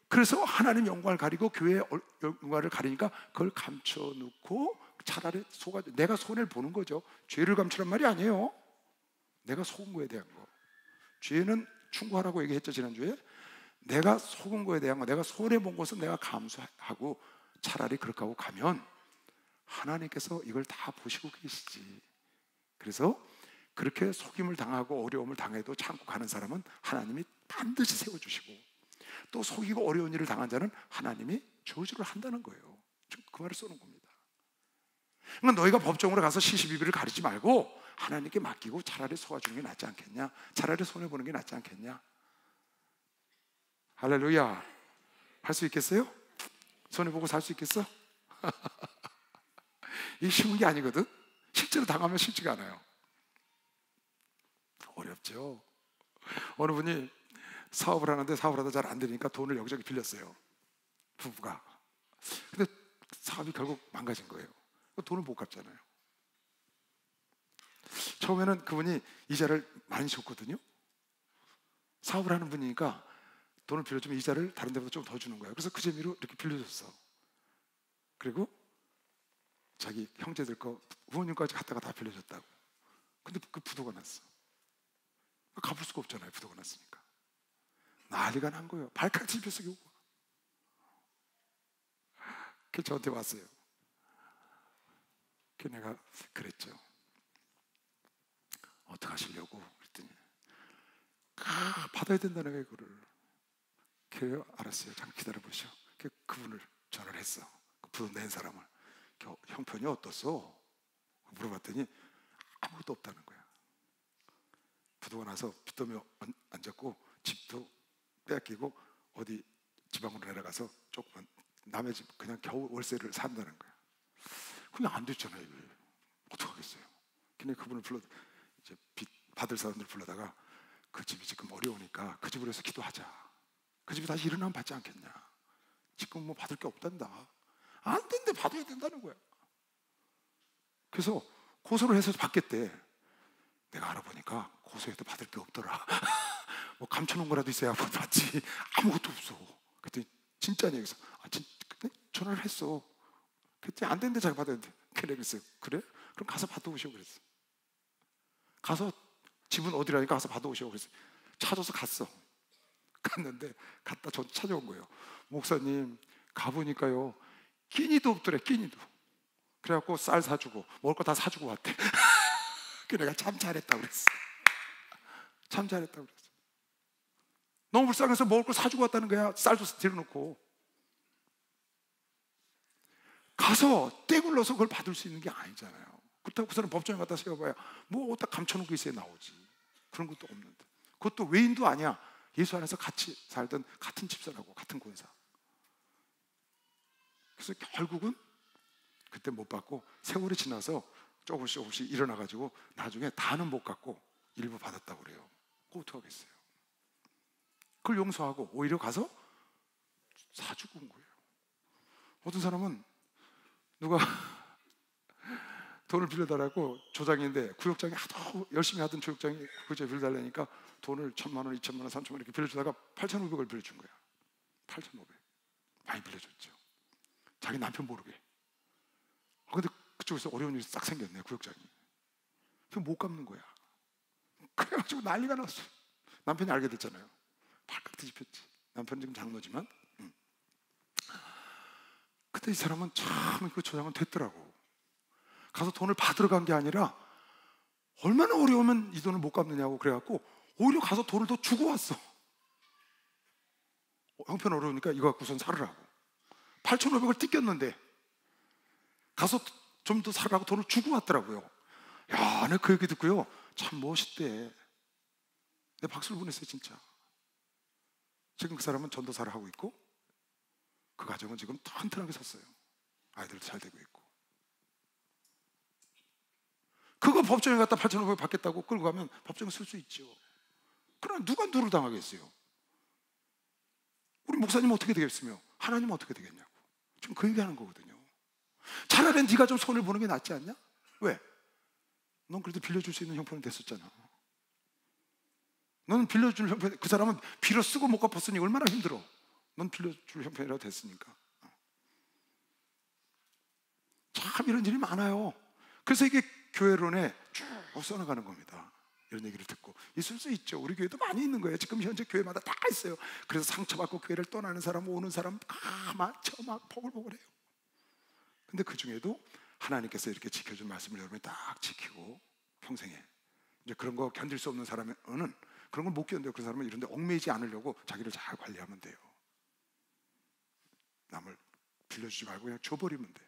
그래서 하나님 영광을 가리고 교회의 영광을 가리니까 그걸 감춰놓고 차라리 속아줘. 내가 손해를 보는 거죠. 죄를 감추란 말이 아니에요. 내가 속은 거에 대한 거. 죄는 충고하라고 얘기했죠, 지난주에. 내가 속은 거에 대한 거, 내가 손해본 것은 내가 감수하고 차라리 그렇게 하고 가면 하나님께서 이걸 다 보시고 계시지. 그래서 그렇게 속임을 당하고 어려움을 당해도 참고 가는 사람은 하나님이 반드시 세워주시고, 또 속이고 어려운 일을 당한 자는 하나님이 저주를 한다는 거예요. 그 말을 써놓은 겁니다. 그러니까 너희가 법정으로 가서 시시비비를 가리지 말고 하나님께 맡기고 차라리 속아주는 게 낫지 않겠냐? 차라리 손해보는 게 낫지 않겠냐? 할렐루야. 할 수 있겠어요? 손해보고 살 수 있겠어? 이게 쉬운 게 아니거든. 실제로 당하면 쉽지가 않아요. 어렵죠. 어느 분이 사업을 하는데 사업을 하다 잘 안 되니까 돈을 여기저기 빌렸어요, 부부가. 근데 사업이 결국 망가진 거예요. 돈을 못 갚잖아요. 처음에는 그분이 이자를 많이 줬거든요. 사업을 하는 분이니까 돈을 빌려주면 이자를 다른 데보다 좀 더 주는 거예요. 그래서 그 재미로 이렇게 빌려줬어. 그리고 자기 형제들 거, 부모님까지 갖다가 다 빌려줬다고. 근데 그 부도가 났어. 갚을 수가 없잖아요, 부도가 났으니까. 난리가 난 거예요. 발칵 뒤집혀서 오고. 그 저한테 왔어요. 그 내가 그랬죠. 어떻게 하시려고? 그랬더니 받아야 된다는 거예요, 그거를. 그래요? 알았어요. 잠깐 기다려보시오. 그분을 전화를 했어. 그 부도 낸 사람을. 형편이 어떻소? 물어봤더니 아무것도 없다는 거야. 부도가 나서 빚더미 앉았고 집도 빼앗기고 어디 지방으로 내려가서 조금만 남의 집 그냥 겨우 월세를 산다는 거야. 그냥 안 됐잖아요. 어떡하겠어요? 그냥 그분을 불러 이제 빚 받을 사람들 불러다가 그 집이 지금 어려우니까 그 집으로 해서 기도하자. 그 집이 다시 일어나면 받지 않겠냐? 지금 뭐 받을 게 없단다. 안 된대. 받아야 된다는 거야. 그래서 고소를 해서 받겠대. 내가 알아보니까 고소해도 받을 게 없더라. 뭐 감춰놓은 거라도 있어야 받지. 아무것도 없어. 그랬더니 진짜냐? 그래서 전화를 했어. 그랬더니 안 된대. 자기가 받아야 돼. 그래 그랬어요. 그래? 그럼 가서 받아오시오 그랬어. 가서 집은 어디라니까 가서 받아오시오 그랬어. 찾아서 갔어. 갔는데 갔다 전 찾아온 거예요. 목사님 가보니까요 끼니도 없더래. 끼니도. 그래갖고 쌀 사주고 먹을 거 다 사주고 왔대. 그 내가 참 잘했다고 그랬어. 참 잘했다고 그랬어. 너무 불쌍해서 먹을 걸 사주고 왔다는 거야. 쌀도 들여놓고. 가서 떼굴러서 그걸 받을 수 있는 게 아니잖아요. 그렇다고 그 사람 법정에 갖다 세워봐야 뭐 어디다 감춰놓고 있어야 나오지. 그런 것도 없는데. 그것도 외인도 아니야. 예수 안에서 같이 살던 같은 집사라고, 같은 권사. 그래서 결국은 그때 못 받고 세월이 지나서 조금씩 일어나가지고 나중에 다는 못 갖고 일부 받았다고 그래요. 그거 어떡하겠어요? 그걸 용서하고 오히려 가서 사주고 온 거예요. 어떤 사람은 누가 돈을 빌려달라고 조장인데 구역장이 하도 열심히 하던 조역장이 그저 빌려달라니까 돈을 1,000만 원, 2,000만 원, 3,000만 원 이렇게 빌려주다가 8,500을 빌려준 거야. 8,500 많이 빌려줬죠. 자기 남편 모르게. 근데 그쪽에서 어려운 일이 싹 생겼네. 구역장이. 그럼 못 갚는 거야. 그래가지고 난리가 났어. 남편이 알게 됐잖아요. 발칵 뒤집혔지. 남편은 지금 장로지만. 근데 이 사람은 참 그 조장은 됐더라고. 가서 돈을 받으러 간 게 아니라 얼마나 어려우면 이 돈을 못 갚느냐고 그래갖고 오히려 가서 돈을 더 주고 왔어. 형편 어려우니까 이거 갖고선 살으라고. 8,500을 뜯겼는데 가서 좀 더 살라고 돈을 주고 왔더라고요. 야, 내가 그 얘기 듣고요 참 멋있대. 내 박수를 보냈어요 진짜. 지금 그 사람은 전도사를 하고 있고 그 가정은 지금 튼튼하게 섰어요. 아이들도 잘 되고 있고. 그거 법정에 갖다 8,500 받겠다고 끌고 가면 법정에 쓸 수 있죠. 그러나 누가 누를 당하겠어요? 우리 목사님 어떻게 되겠으며 하나님은 어떻게 되겠냐고. 지금 그 얘기하는 거거든요. 차라리 네가 좀 손을 보는 게 낫지 않냐? 왜? 넌 그래도 빌려줄 수 있는 형편이 됐었잖아. 너는 빌려줄 형편, 그 사람은 빌어 쓰고 못 갚았으니 얼마나 힘들어. 넌 빌려줄 형편이라도 됐으니까. 참 이런 일이 많아요. 그래서 이게 교회론에 쭉 써나가는 겁니다. 이런 얘기를 듣고 있을 수 있죠. 우리 교회도 많이 있는 거예요. 지금 현재 교회마다 다 있어요. 그래서 상처받고 교회를 떠나는 사람, 오는 사람 막 보글보글해요. 근데 그 중에도 하나님께서 이렇게 지켜준 말씀을 여러분이 딱 지키고 평생에 이제 그런 거 견딜 수 없는 사람은 그런 걸 못 견뎌요. 그 사람은 이런 데 얽매이지 않으려고 자기를 잘 관리하면 돼요. 남을 빌려주지 말고 그냥 줘버리면 돼.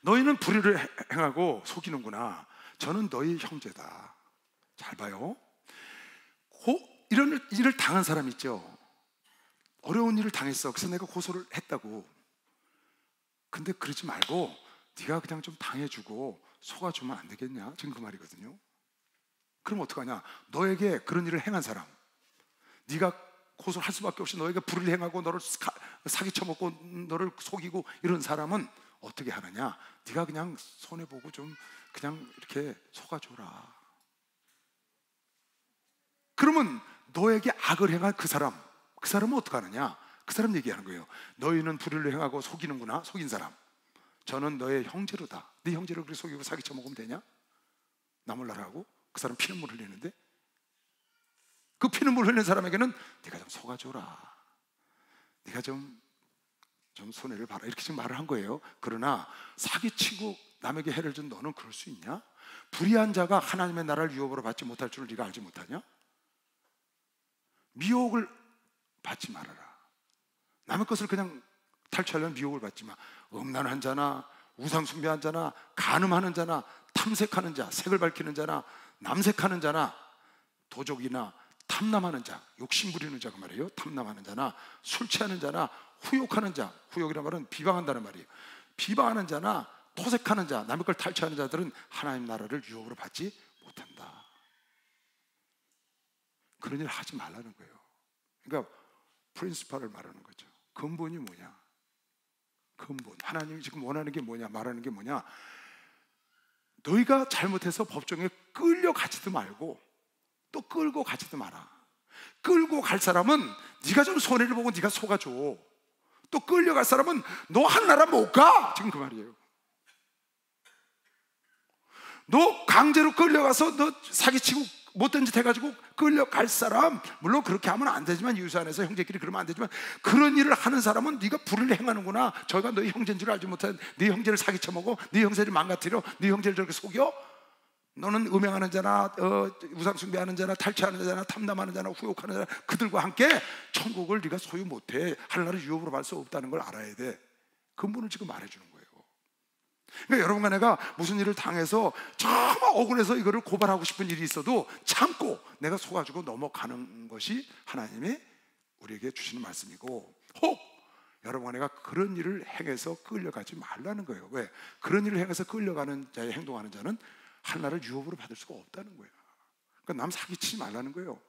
너희는 불의를 행하고 속이는구나. 저는 너희 형제다. 잘 봐요. 이런 일을 당한 사람 있죠. 어려운 일을 당했어. 그래서 내가 고소를 했다고. 근데 그러지 말고 네가 그냥 좀 당해주고 속아주면 안 되겠냐? 지금 그 말이거든요. 그럼 어떡하냐? 너에게 그런 일을 행한 사람, 네가 고소를 할 수밖에 없이 너에게 불의를 행하고 너를 사기쳐먹고 너를 속이고 이런 사람은 어떻게 하느냐? 네가 그냥 손해보고 좀 그냥 이렇게 속아줘라. 그러면 너에게 악을 행한 그 사람은 어떻게 하느냐? 그 사람 얘기하는 거예요. 너희는 불의를 행하고 속이는구나. 속인 사람, 저는 너의 형제로다. 네 형제를 그렇게 속이고 사기쳐먹으면 되냐? 나 몰라라고? 그 사람 피눈물 흘리는데 그 피눈물 흘리는 사람에게는 네가 좀 속아줘라. 네가 좀 손해를 봐라. 이렇게 지금 말을 한 거예요. 그러나 사기치고 남에게 해를 준 너는 그럴 수 있냐? 불의한 자가 하나님의 나라를 유업으로 받지 못할 줄을 네가 알지 못하냐? 미혹을 받지 말아라. 남의 것을 그냥 탈취하려는 미혹을 받지 마. 음란한 자나 우상 숭배한 자나 간음하는 자나 탐색하는 자, 색을 밝히는 자나 남색하는 자나 도적이나 탐남하는 자, 욕심 부리는 자가 말이에요. 탐남하는 자나 술 취하는 자나 후욕하는 자, 후욕이란 말은 비방한다는 말이에요. 비방하는 자나 토색하는 자, 남의 걸 탈취하는 자들은 하나님 나라를 유업으로 받지 못한다. 그런 일을 하지 말라는 거예요. 그러니까 프린시팔을 말하는 거죠. 근본이 뭐냐? 근본. 하나님이 지금 원하는 게 뭐냐? 말하는 게 뭐냐? 너희가 잘못해서 법정에 끌려가지도 말고 또 끌고 가지도 마라. 끌고 갈 사람은 네가 좀 손해를 보고 네가 속아줘. 또 끌려갈 사람은 너 하나나라 못 가. 지금 그 말이에요. 너 강제로 끌려가서 너 사기치고 못된 짓 해가지고 끌려갈 사람, 물론 그렇게 하면 안 되지만, 이웃 안에서 형제끼리 그러면 안 되지만, 그런 일을 하는 사람은 네가 불의를 행하는구나. 저희가 너희 형제인 줄 알지 못해. 네 형제를 사기쳐먹어, 네 형제를 망가뜨려, 네 형제를 저렇게 속여. 너는 음행하는 자나 우상 숭배하는 자나 탈취하는 자나 탐남하는 자나 후욕하는 자나 그들과 함께 천국을 네가 소유 못해. 하늘나라를 유업으로 받을 수 없다는 걸 알아야 돼. 근본을 지금 말해주는 거예요. 그러니까 여러분과 내가 무슨 일을 당해서 정말 억울해서 이거를 고발하고 싶은 일이 있어도 참고 내가 속아주고 넘어가는 것이 하나님이 우리에게 주시는 말씀이고, 혹 여러분과 내가 그런 일을 행해서 끌려가지 말라는 거예요. 왜? 그런 일을 행해서 끌려가는 자의 행동하는 자는 하나를 유업으로 받을 수가 없다는 거예요. 그러니까 남 사기치지 말라는 거예요.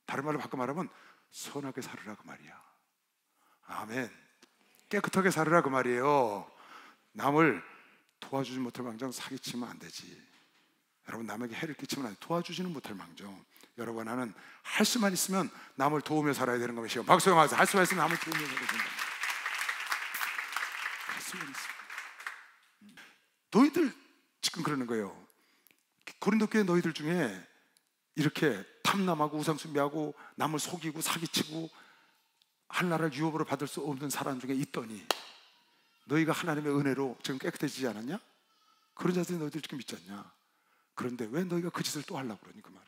다른 말로 바꿔 말하면 선하게 살으라 그 말이야. 아멘. 깨끗하게 살으라 그 말이에요. 남을 도와주지 못할 망정 사기치면 안 되지. 여러분, 남에게 해를 끼치면 안 돼. 도와주지는 못할 망정. 여러분, 나는 할 수만 있으면 남을 도우며 살아야 되는 것이요. 박수 형 하세요. 할 수만 있으면 남을 도우며 살아야 된다. 할 수만 있으면. 너희들 지금 그러는 거예요. 고린도 교회 너희들 중에 이렇게 탐남하고 우상숭배하고 남을 속이고 사기치고 하나를 유업으로 받을 수 없는 사람 중에 있더니 너희가 하나님의 은혜로 지금 깨끗해지지 않았냐? 그런 자들이 너희들 지금 있지 않냐? 그런데 왜 너희가 그 짓을 또 하려고 그러니 그 말이에요.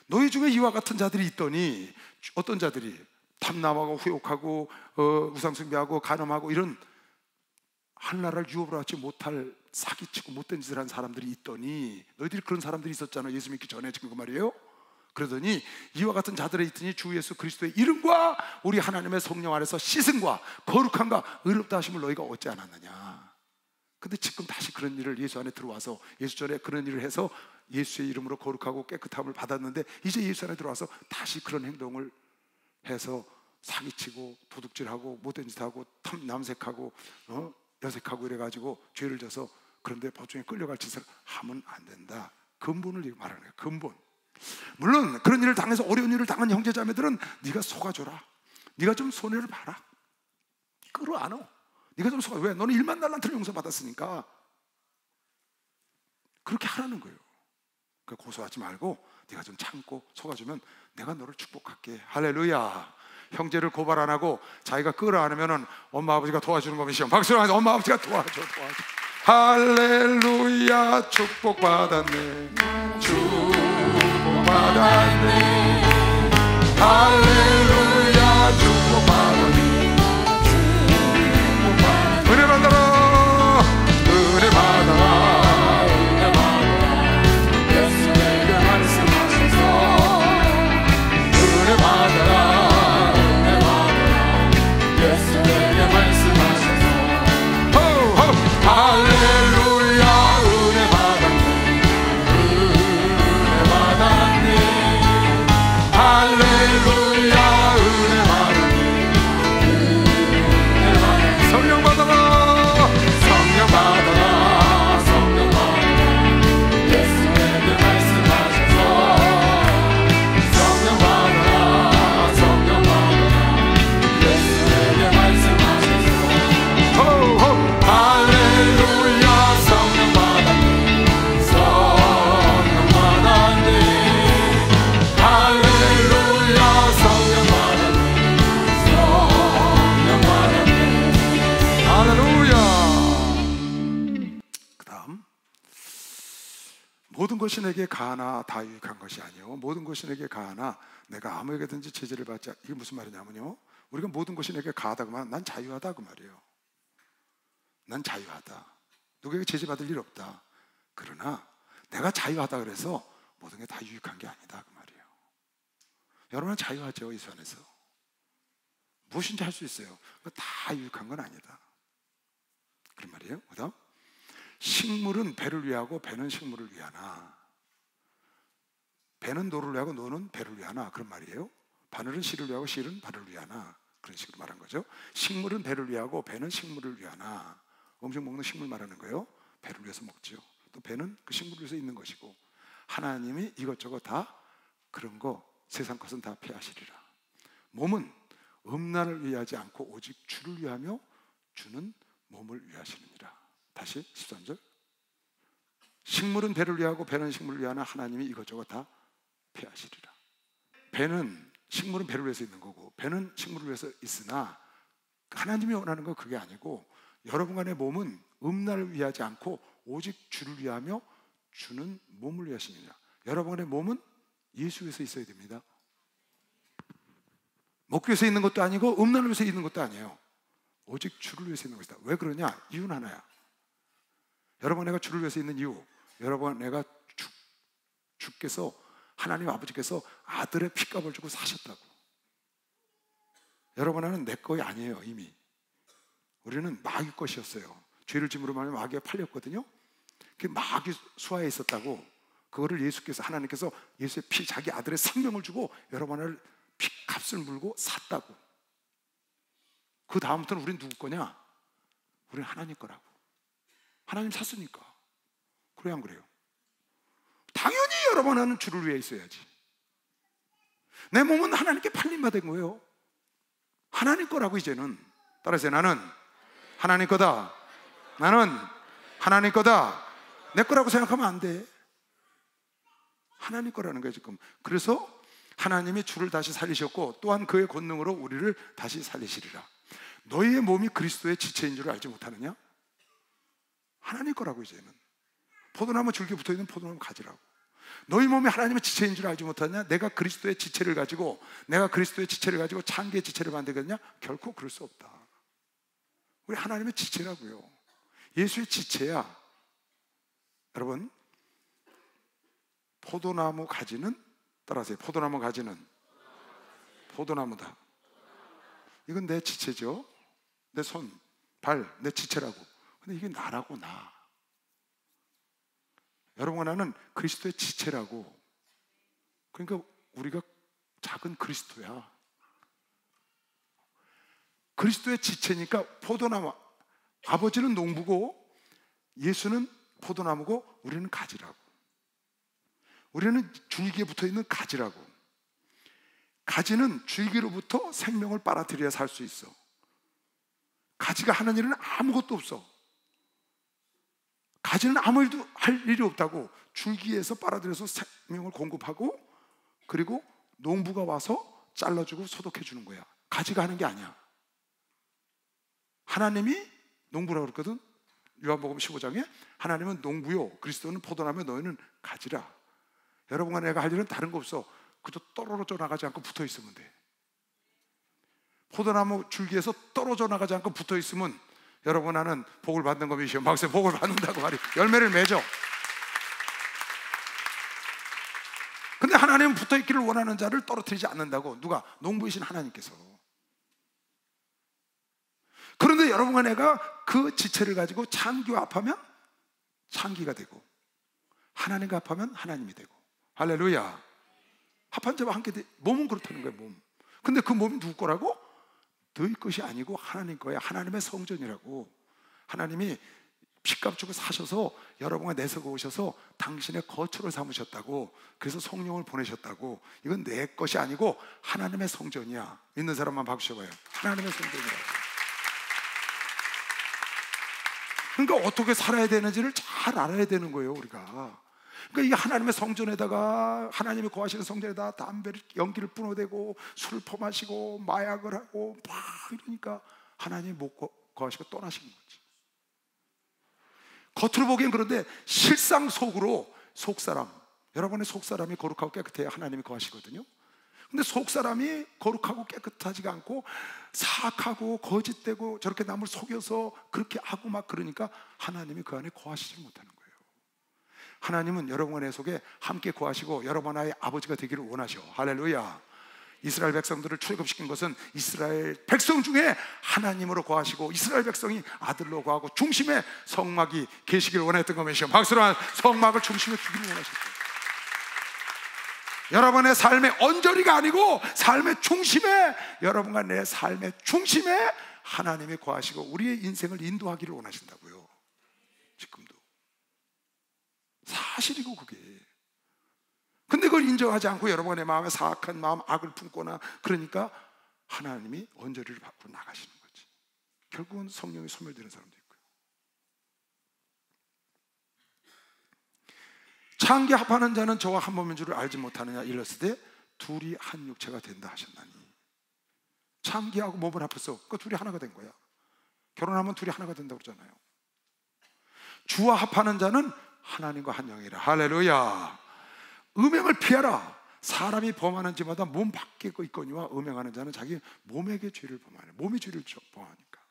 너희 중에 이와 같은 자들이 있더니, 어떤 자들이 탐남하고 후욕하고 우상숭배하고 간음하고 이런 하나를 유업으로 받지 못할 사기치고 못된 짓을 한 사람들이 있더니, 너희들이 그런 사람들이 있었잖아, 예수 믿기 전에. 지금 그 말이에요. 그러더니 이와 같은 자들이 있더니 주 예수 그리스도의 이름과 우리 하나님의 성령 안에서 씻음과 거룩함과 의롭다 하심을 너희가 얻지 않았느냐. 근데 지금 다시 그런 일을 예수 안에 들어와서, 예수 전에 그런 일을 해서 예수의 이름으로 거룩하고 깨끗함을 받았는데 이제 예수 안에 들어와서 다시 그런 행동을 해서 사기치고 도둑질하고 못된 짓하고 남색하고 여색하고 이래가지고 죄를 져서 그런데 법정에 끌려갈 짓을 하면 안 된다. 근본을 말하는 거예요. 근본. 물론 그런 일을 당해서 어려운 일을 당한 형제자매들은 네가 속아줘라. 네가 좀 손해를 봐라. 끌어안어. 네가 좀 속아. 왜? 너는 1만 달란트를 용서받았으니까 그렇게 하라는 거예요. 그러니까 고소하지 말고 네가 좀 참고 속아주면 내가 너를 축복할게. 할렐루야. 형제를 고발 안 하고 자기가 끌어안으면 엄마 아버지가 도와주는 겁니다. 박수로 하면서 엄마 아버지가 도와줘. 할렐루야. 축복받았네. 축복받았네. 할렐루야. 축복받았네. 은혜 받아라. 은혜 받아라. 은혜 받아라. 예수에게 말씀하셔서 은혜 받아라. 은혜 받아라. 예수에게 말씀하셔서 할렐루야. 은혜 받았네. 은혜 받았네. 할렐루야. 모든 것이 내게 가하나 다 유익한 것이 아니요 모든 것이 내게 가하나 내가 아무에게든지 제재를 받지 이게 무슨 말이냐면요, 우리가 모든 것이 내게 가하다 그러면 난 자유하다 그 말이에요. 난 자유하다. 누구에게 제재받을 일 없다. 그러나 내가 자유하다 그래서 모든 게 다 유익한 게 아니다 그 말이에요. 여러분은 자유하죠. 예수 안에서 무엇인지 할 수 있어요. 다 유익한 건 아니다 그런 말이에요. 그다음 식물은 배를 위하고 배는 식물을 위하나, 배는 노를 위하고 노는 배를 위하나 그런 말이에요. 바늘은 실을 위하고 실은 발을 위하나 그런 식으로 말한 거죠. 식물은 배를 위하고 배는 식물을 위하나, 음식 먹는 식물 말하는 거예요. 배를 위해서 먹죠. 또 배는 그 식물을 위해서 있는 것이고, 하나님이 이것저것 다 그런 거 세상 것은 다 폐하시리라. 몸은 음란을 위하지 않고 오직 주를 위하며 주는 몸을 위하시느니라. 다시 13절. 식물은 배를 위하고 배는 식물을 위하나 하나님이 이것저것 다 폐하시리라. 식물은 배를 위해서 있는 거고 배는 식물을 위해서 있으나 하나님이 원하는 건 그게 아니고, 여러분 간의 몸은 음란을 위하지 않고 오직 주를 위하며 주는 몸을 위하시느니라. 여러분 간의 몸은 예수 위해서 있어야 됩니다. 먹기 위해서 있는 것도 아니고 음란을 위해서 있는 것도 아니에요. 오직 주를 위해서 있는 것이다. 왜 그러냐? 이유는 하나야. 여러분 내가 주를 위해서 있는 이유, 여러분 내가 주께서 하나님 아버지께서 아들의 피값을 주고 사셨다고. 여러분은 내 거이 아니에요. 이미 우리는 마귀 것이었어요. 죄를 짐으로 말하면 마귀에 팔렸거든요. 그 마귀 수하에 있었다고. 그거를 예수께서, 하나님께서 예수의 피, 자기 아들의 생명을 주고 여러분을 피값을 물고 샀다고. 그 다음부터는 우리는 누구 거냐? 우리는 하나님 거라고. 하나님 샀으니까. 그래요 안 그래요? 당연히 여러분은 주를 위해 있어야지. 내 몸은 하나님께 팔림받은 거예요. 하나님 거라고. 이제는 따라서 나는 하나님 거다. 나는 하나님 거다. 내 거라고 생각하면 안 돼. 하나님 거라는 거예요 지금. 그래서 하나님이 주를 다시 살리셨고 또한 그의 권능으로 우리를 다시 살리시리라. 너희의 몸이 그리스도의 지체인 줄 알지 못하느냐? 하나님 거라고. 이제는 포도나무 줄기 붙어있는 포도나무 가지라고. 너희 몸이 하나님의 지체인 줄 알지 못하느냐? 내가 그리스도의 지체를 가지고 창기의 지체를 만들겠냐? 결코 그럴 수 없다. 우리 하나님의 지체라고요. 예수의 지체야. 여러분, 포도나무 가지는, 따라하세요. 포도나무 가지는 포도나무다. 이건 내 지체죠. 내 손, 발, 내 지체라고. 근데 이게 나라고. 나. 여러분과 나는 그리스도의 지체라고. 그러니까 우리가 작은 그리스도야. 그리스도의 지체니까 포도나무, 아버지는 농부고 예수는 포도나무고 우리는 가지라고. 우리는 줄기에 붙어있는 가지라고. 가지는 줄기로부터 생명을 빨아들여야 살 수 있어. 가지가 하는 일은 아무것도 없어. 가지는 아무 일도 할 일이 없다고. 줄기에서 빨아들여서 생명을 공급하고, 그리고 농부가 와서 잘라주고 소독해 주는 거야. 가지가 하는 게 아니야. 하나님이 농부라고 그랬거든. 요한복음 15장에 하나님은 농부요 그리스도는 포도나무, 너희는 가지라. 여러분과 내가 할 일은 다른 거 없어. 그저 떨어져 나가지 않고 붙어 있으면 돼. 포도나무 줄기에서 떨어져 나가지 않고 붙어 있으면 여러분 나는 복을 받는 것이요 막상 복을 받는다고 말이 열매를 맺어. 근데 하나님은 붙어 있기를 원하는 자를 떨어뜨리지 않는다고. 누가? 농부이신 하나님께서. 그런데 여러분과 내가 그 지체를 가지고 창기와 합하면 창기가 되고, 하나님과 합하면 하나님이 되고. 할렐루야. 합한 자와 함께 몸은 그렇다는 거예요. 몸. 근데 그 몸이 누구 거라고? 너희 것이 아니고 하나님 거야. 하나님의 성전이라고. 하나님이 피값 주고 사셔서 여러분과 내세고 오셔서 당신의 거처를 삼으셨다고. 그래서 성령을 보내셨다고. 이건 내 것이 아니고 하나님의 성전이야. 믿는 사람만 박수 쳐봐요. 하나님의 성전이라고. 그러니까 어떻게 살아야 되는지를 잘 알아야 되는 거예요, 우리가. 그러니까 이 하나님의 성전에다가, 하나님이 거하시는 성전에다 담배를, 연기를 뿜어대고 술을 퍼마시고 마약을 하고 막 이러니까 하나님이 못 거하시고 떠나시는 거지. 겉으로 보기엔 그런데 실상 속으로 속사람, 여러분의 속사람이 거룩하고 깨끗해야 하나님이 거하시거든요. 근데 속사람이 거룩하고 깨끗하지가 않고 사악하고 거짓되고 저렇게 남을 속여서 그렇게 하고 막 그러니까 하나님이 그 안에 거하시지 못하는 거예요. 하나님은 여러분의 속에 함께 거하시고 여러분의 아버지가 되기를 원하셔. 할렐루야. 이스라엘 백성들을 출애굽시킨 것은 이스라엘 백성 중에 하나님으로 거하시고 이스라엘 백성이 아들로 거하고 중심에 성막이 계시기를 원했던 것이죠. 박수로 성막을 중심에 두기를 원하셨어요. 여러분의 삶의 언저리가 아니고 삶의 중심에, 여러분과 내 삶의 중심에 하나님이 거하시고 우리의 인생을 인도하기를 원하신다고요. 지금도 사실이고 그게. 근데 그걸 인정하지 않고 여러분의 마음에 사악한 마음, 악을 품거나 그러니까 하나님이 언저리를 밖으로 나가시는 거지. 결국은 성령이 소멸되는 사람도 있고요. 창기 합하는 자는 저와 한 몸인 줄을 알지 못하느냐 일렀을 때 둘이 한 육체가 된다 하셨나니. 창기하고 몸을 합했어. 그 둘이 하나가 된 거야. 결혼하면 둘이 하나가 된다고 그러잖아요. 주와 합하는 자는 하나님과 한 영이라. 할렐루야. 음행을 피하라. 사람이 범하는 죄마다 몸 밖에 있거니와 음행하는 자는 자기 몸에게 죄를 범하네. 몸이 죄를 범하니까.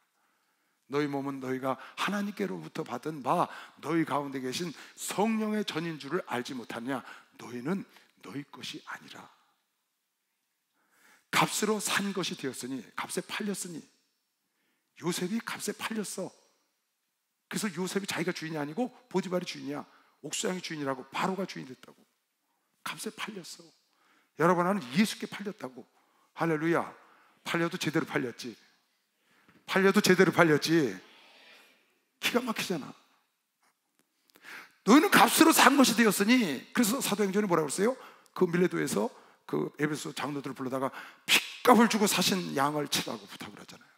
너희 몸은 너희가 하나님께로부터 받은 바 너희 가운데 계신 성령의 전인 줄을 알지 못하냐. 너희는 너희 것이 아니라 값으로 산 것이 되었으니, 값에 팔렸으니. 요셉이 값에 팔렸어. 그래서 요셉이 자기가 주인이 아니고 보디발이 주인이야. 옥수양이 주인이라고. 바로가 주인이 됐다고. 값에 팔렸어. 여러분, 나는 예수께 팔렸다고. 할렐루야. 팔려도 제대로 팔렸지. 팔려도 제대로 팔렸지. 기가 막히잖아. 너희는 값으로 산 것이 되었으니. 그래서 사도행전에 뭐라고 그랬어요? 그 밀레도에서 그 에베소 장로들을 불러다가 핏값을 주고 사신 양을 치라고 부탁을 하잖아요.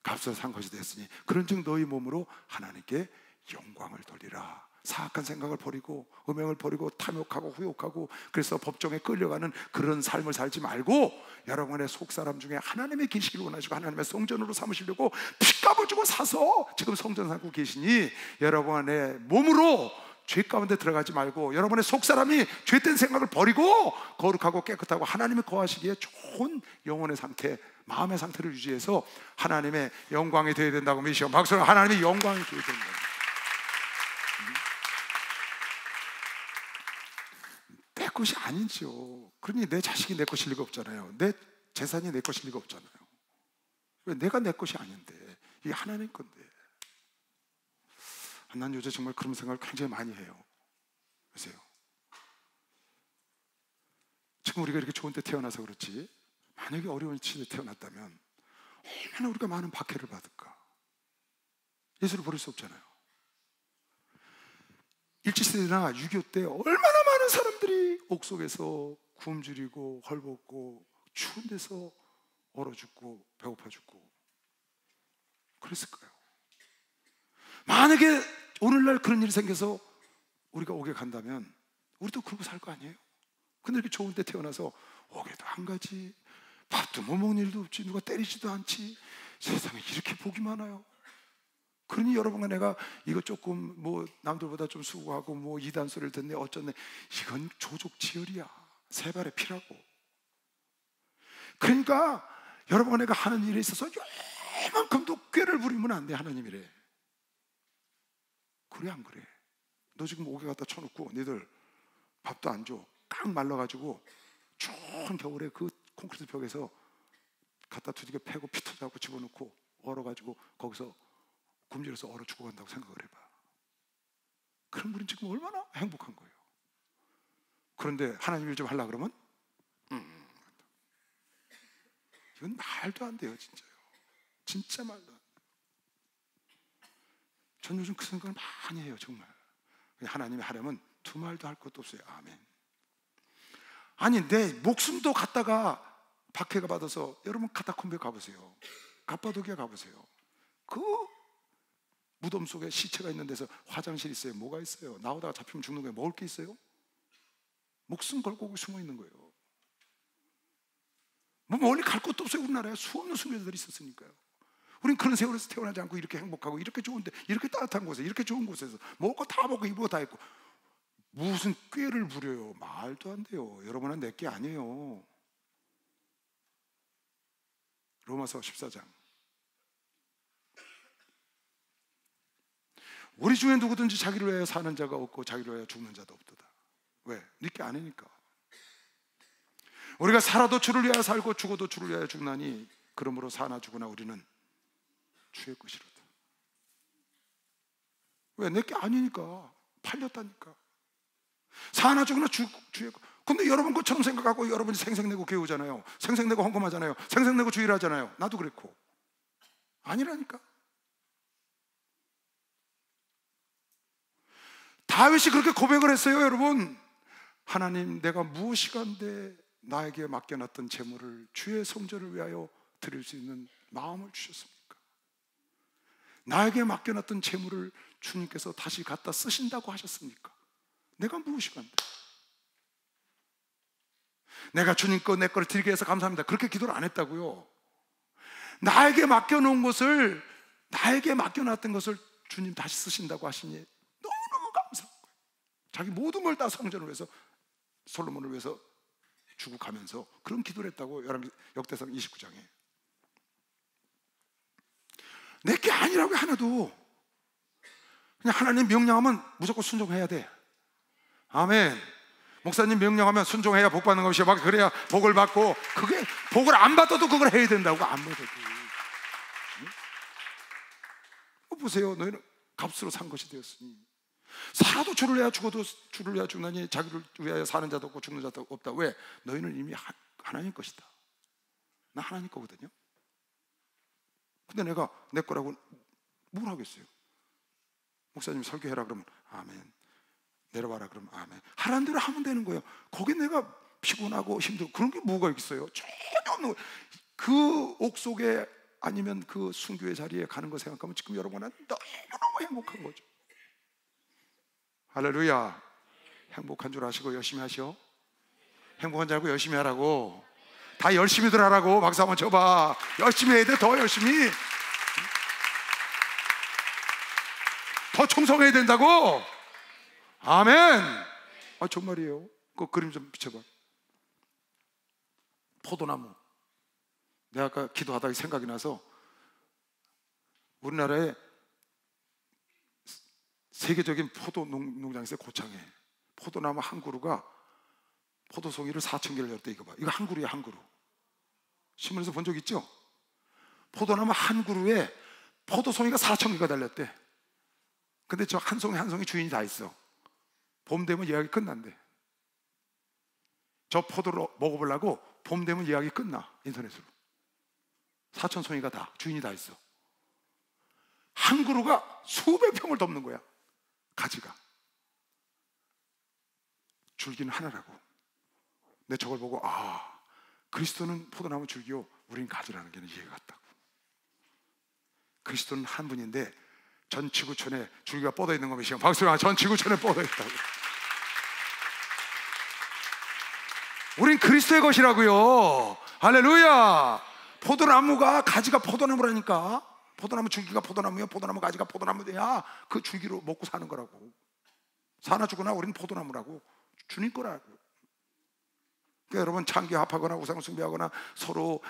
값으로 산 것이 되었으니 그런즉 너희 몸으로 하나님께 영광을 돌리라. 사악한 생각을 버리고 음행을 버리고 탐욕하고 후욕하고 그래서 법정에 끌려가는 그런 삶을 살지 말고 여러분의 속사람 중에 하나님의 계시기를 원하시고 하나님의 성전으로 삼으시려고 핏값을 주고 사서 지금 성전 삼고 계시니 여러분의 몸으로 죄 가운데 들어가지 말고 여러분의 속사람이 죄된 생각을 버리고 거룩하고 깨끗하고 하나님이 거하시기에 좋은 영혼의 상태, 마음의 상태를 유지해서 하나님의 영광이 되어야 된다고 믿으시고 박수로 하나님의 영광이 되어야 된다. 내 것이 아니죠. 그러니 내 자식이 내 것일 리가 없잖아요. 내 재산이 내 것일 리가 없잖아요. 왜 내가 내 것이 아닌데 이게 하나님 건데. 난 요새 정말 그런 생각을 굉장히 많이 해요. 보세요. 지금 우리가 이렇게 좋은 때 태어나서 그렇지 만약에 어려운 시대에 태어났다면 얼마나 우리가 많은 박해를 받을까. 예수를 버릴 수 없잖아요. 일제시대나 6.25 때 얼마나 많은 사람들이 옥속에서 굶주리고 헐벗고 추운 데서 얼어 죽고 배고파 죽고 그랬을 거예요. 만약에 오늘날 그런 일이 생겨서 우리가 옥에 간다면 우리도 그러고 살 거 아니에요? 근데 이렇게 좋은 데 태어나서 옥에도 안 가지, 밥도 못 먹는 일도 없지, 누가 때리지도 않지, 세상에 이렇게 복이 많아요. 그러니 여러분과 내가 이거 조금 뭐 남들보다 좀 수고하고 뭐 이단 소리를 듣네 어쩌네, 이건 조족지혈이야. 세 발의 피라고. 그러니까 여러분과 내가 하는 일에 있어서 요만큼도 꾀를 부리면 안 돼. 하나님이래. 그래 안 그래? 너 지금 옥에 갖다 쳐놓고 니들 밥도 안 줘. 깡 말라가지고 추운 겨울에 그 콘크리트 벽에서 갖다 두들겨 패고 피 터져갖고 집어넣고 얼어가지고 거기서 굶주려서 얼어 죽어간다고 생각을 해봐. 그런 분은 지금 얼마나 행복한 거예요. 그런데 하나님 일 좀 하려고 그러면 이건 말도 안 돼요. 진짜요. 진짜 말도 안 돼요. 전 요즘 그 생각을 많이 해요. 정말. 하나님이 하려면 두 말도 할 것도 없어요. 아멘. 아니 내 목숨도 갖다가 박해가 받아서 여러분 카타콤베 가보세요. 갑바도기아 가보세요. 그 무덤 속에 시체가 있는 데서 화장실 있어요? 뭐가 있어요? 나오다가 잡히면 죽는 거예요. 먹을 게 있어요? 목숨 걸고 거기 숨어 있는 거예요. 뭐 멀리 갈 것도 없어요. 우리나라에 수없는 순교자들이 있었으니까요. 우린 그런 세월에서 태어나지 않고 이렇게 행복하고 이렇게 좋은데 이렇게 따뜻한 곳에 이렇게 좋은 곳에서 먹을 거 다 먹고 입을 거 다 입고 무슨 꾀를 부려요? 말도 안 돼요. 여러분은 내 게 아니에요. 로마서 14장. 우리 중에 누구든지 자기를 위하여 사는 자가 없고 자기를 위하여 죽는 자도 없도다. 왜? 네 게 아니니까. 우리가 살아도 주를 위하여 살고 죽어도 주를 위하여 죽나니 그러므로 사나 죽으나 우리는 주의 것이로다. 왜? 내 게 아니니까. 팔렸다니까. 사나 죽으나 주의 것. 근데 여러분 것처럼 생각하고 여러분이 생색내고 개우잖아요. 생색내고 헌금하잖아요. 생색내고 주의를 하잖아요. 나도 그랬고. 아니라니까. 다윗이 그렇게 고백을 했어요. 여러분, 하나님, 내가 무엇이간데 나에게 맡겨놨던 재물을 주의 성전을 위하여 드릴 수 있는 마음을 주셨습니까? 나에게 맡겨놨던 재물을 주님께서 다시 갖다 쓰신다고 하셨습니까? 내가 무엇이간데? 내가 주님 거 내 거를 드리게 해서 감사합니다, 그렇게 기도를 안 했다고요. 나에게 맡겨놓은 것을, 나에게 맡겨놨던 것을 주님 다시 쓰신다고 하시니 너무너무 감사한 거예요. 자기 모든 걸 다 성전을 위해서, 솔로몬을 위해서 주고 가면서 그런 기도를 했다고. 역대상 29장에. 내게 아니라고 하나도. 그냥 하나님 명령하면 무조건 순종해야 돼. 아멘. 목사님 명령하면 순종해야 복 받는 것이야. 막 그래야 복을 받고, 그게 복을 안 받아도 그걸 해야 된다고. 안 받아도. 보세요. 너희는 값으로 산 것이 되었으니 살아도 주를 위하여 죽어도 주를 위하여 죽나니 자기를 위하여 사는 자도 없고 죽는 자도 없다. 왜? 너희는 이미 하나님 것이다. 나 하나님 거거든요. 근데 내가 내 거라고 뭘 하겠어요? 목사님 설교해라 그러면 아멘, 내려와라 그러면 아멘. 하라는 대로 하면 되는 거예요. 거기 내가 피곤하고 힘들고 그런 게 뭐가 있겠어요? 전혀 없는 거예요. 그 옥속에 아니면 그 순교의 자리에 가는 거 생각하면 지금 여러분은 너무너무 행복한 거죠. 할렐루야. 행복한 줄 아시고 열심히 하시오. 행복한 줄 알고 열심히 하라고. 다 열심히들 하라고. 박수 한번 쳐봐. 열심히 해야 돼. 더 열심히. 더 충성해야 된다고. 아멘. 아, 정말이에요. 그 그림 좀 비춰봐. 포도나무. 내가 아까 기도하다가 생각이 나서, 우리나라에 세계적인 포도 농장이 있어요. 고창에. 포도나무 한 그루가 포도송이를 4,000개를 열대. 이거 봐. 이거 한 그루야, 한 그루. 신문에서 본 적 있죠? 포도나무 한 그루에 포도송이가 4,000개가 달렸대. 근데 저 한 송이 한 송이 주인이 다 있어. 봄 되면 예약이 끝난대. 저 포도를 먹어보려고 봄 되면 예약이 끝나. 인터넷으로. 4,000송이가 다 주인이 다 있어. 한 그루가 수백 평을 덮는 거야. 가지가. 줄기는 하나라고. 내 저걸 보고, 아, 그리스도는 포도나무 줄기요, 우린 가지라는 게 이해가 갔다고. 그리스도는 한 분인데 전 지구촌에 줄기가 뻗어 있는 겁니다. 박수야, 전 지구촌에 뻗어 있다고. 우린 그리스도의 것이라고요. 할렐루야. 포도나무가, 가지가 포도나무라니까. 포도나무 줄기가 포도나무야. 포도나무 가지가 포도나무야. 그 줄기로 먹고 사는 거라고. 사나 죽으나 우리는 포도나무라고. 주님 거라고. 그러니까 여러분, 창기 합하거나 우상 숭배하거나 서로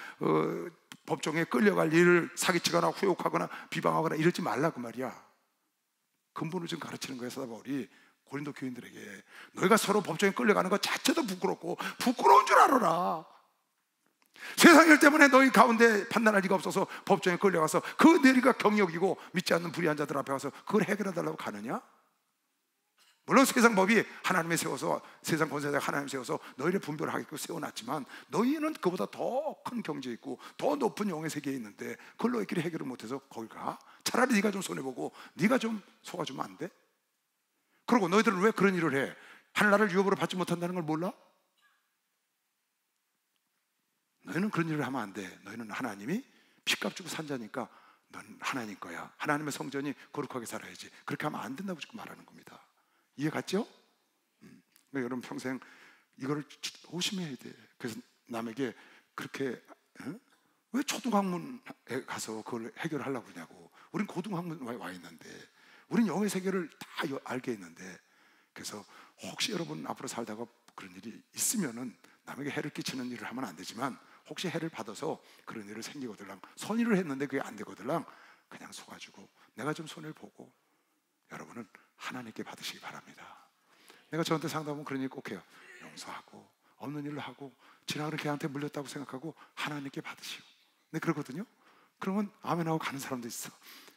법정에 끌려갈 일을 사기치거나 후욕하거나 비방하거나 이러지 말라 그 말이야. 근본을 좀 가르치는 거야, 사도 바울이 고린도 교인들에게. 너희가 서로 법정에 끌려가는 것 자체도 부끄럽고 부끄러운 줄 알아라. 세상 일 때문에 너희 가운데 판단할 리가 없어서 법정에 끌려가서 그 내리가 경역이고 믿지 않는 불의한 자들 앞에 가서 그걸 해결해 달라고 가느냐? 물론 세상 법이 하나님이 세워서, 세상 권세자가 하나님 세워서 너희를 분별을 하겠고 세워놨지만, 너희는 그보다 더 큰 경지에 있고 더 높은 영의 세계에 있는데 그걸 너희끼리 해결을 못해서 거기 가? 차라리 네가 좀 손해보고 네가 좀 속아주면 안 돼? 그리고 너희들은 왜 그런 일을 해? 하늘나라를 유업으로 받지 못한다는 걸 몰라? 너희는 그런 일을 하면 안 돼. 너희는 하나님이 피값 주고 산 자니까 넌 하나님 거야. 하나님의 성전이 거룩하게 살아야지. 그렇게 하면 안 된다고 지금 말하는 겁니다. 이해 갔죠? 여러분 평생 이거를 조심해야 돼. 그래서 남에게 그렇게 왜 초등학문에 가서 그걸 해결하려고 그러냐고. 우린 고등학문 와 있는데, 우린 영의 세계를 다 알게 있는데. 그래서 혹시 여러분 앞으로 살다가 그런 일이 있으면은 남에게 해를 끼치는 일을 하면 안 되지만 혹시 해를 받아서 그런 일을 생기거들랑 선의를 했는데 그게 안 되거들랑 그냥 속아주고 내가 좀 손해를 보고 여러분은 하나님께 받으시기 바랍니다. 내가 저한테 상담하면 그런 일 꼭 해요. 용서하고 없는 일로 하고 지나가는 걔한테 물렸다고 생각하고 하나님께 받으시오. 네, 그러거든요. 그러면 아멘하고 가는 사람도 있어.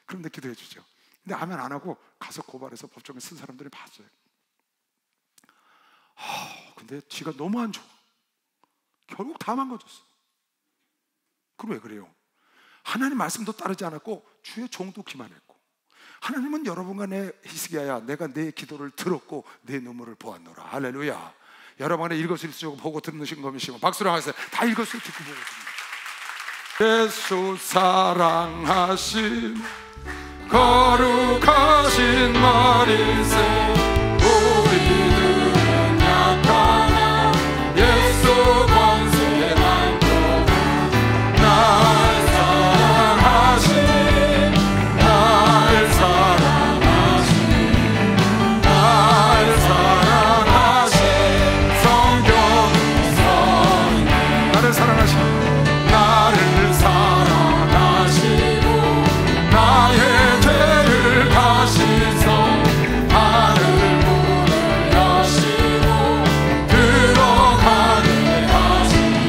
그런데 기도해 주죠. 근데 아멘 안 하고 가서 고발해서 법정에 쓴 사람들이 봤어요. 근데 지가 너무 안 좋아. 결국 다 망가졌어. 그럼 왜 그래요? 하나님 말씀도 따르지 않았고 주의 종도 기만했고, 하나님은 여러분과 내 히스기야야 내가 내 기도를 들었고 내 눈물을 보았노라. 할렐루야. 여러분의 읽어주시고 보고 듣는 것이시면 박수로 하세요. 다 읽었어요. 듣고 보고 듣는. 예수 사랑하신 거룩하신 머리새 우리들은 약하나 예수 권세한 날 사랑하신 날 사랑하신 날 사랑하신 성경 성령 나를 사랑하신 나를 사랑하시고 나의 죄를 가시서 하늘 문을 여시고 들어가게 하시네.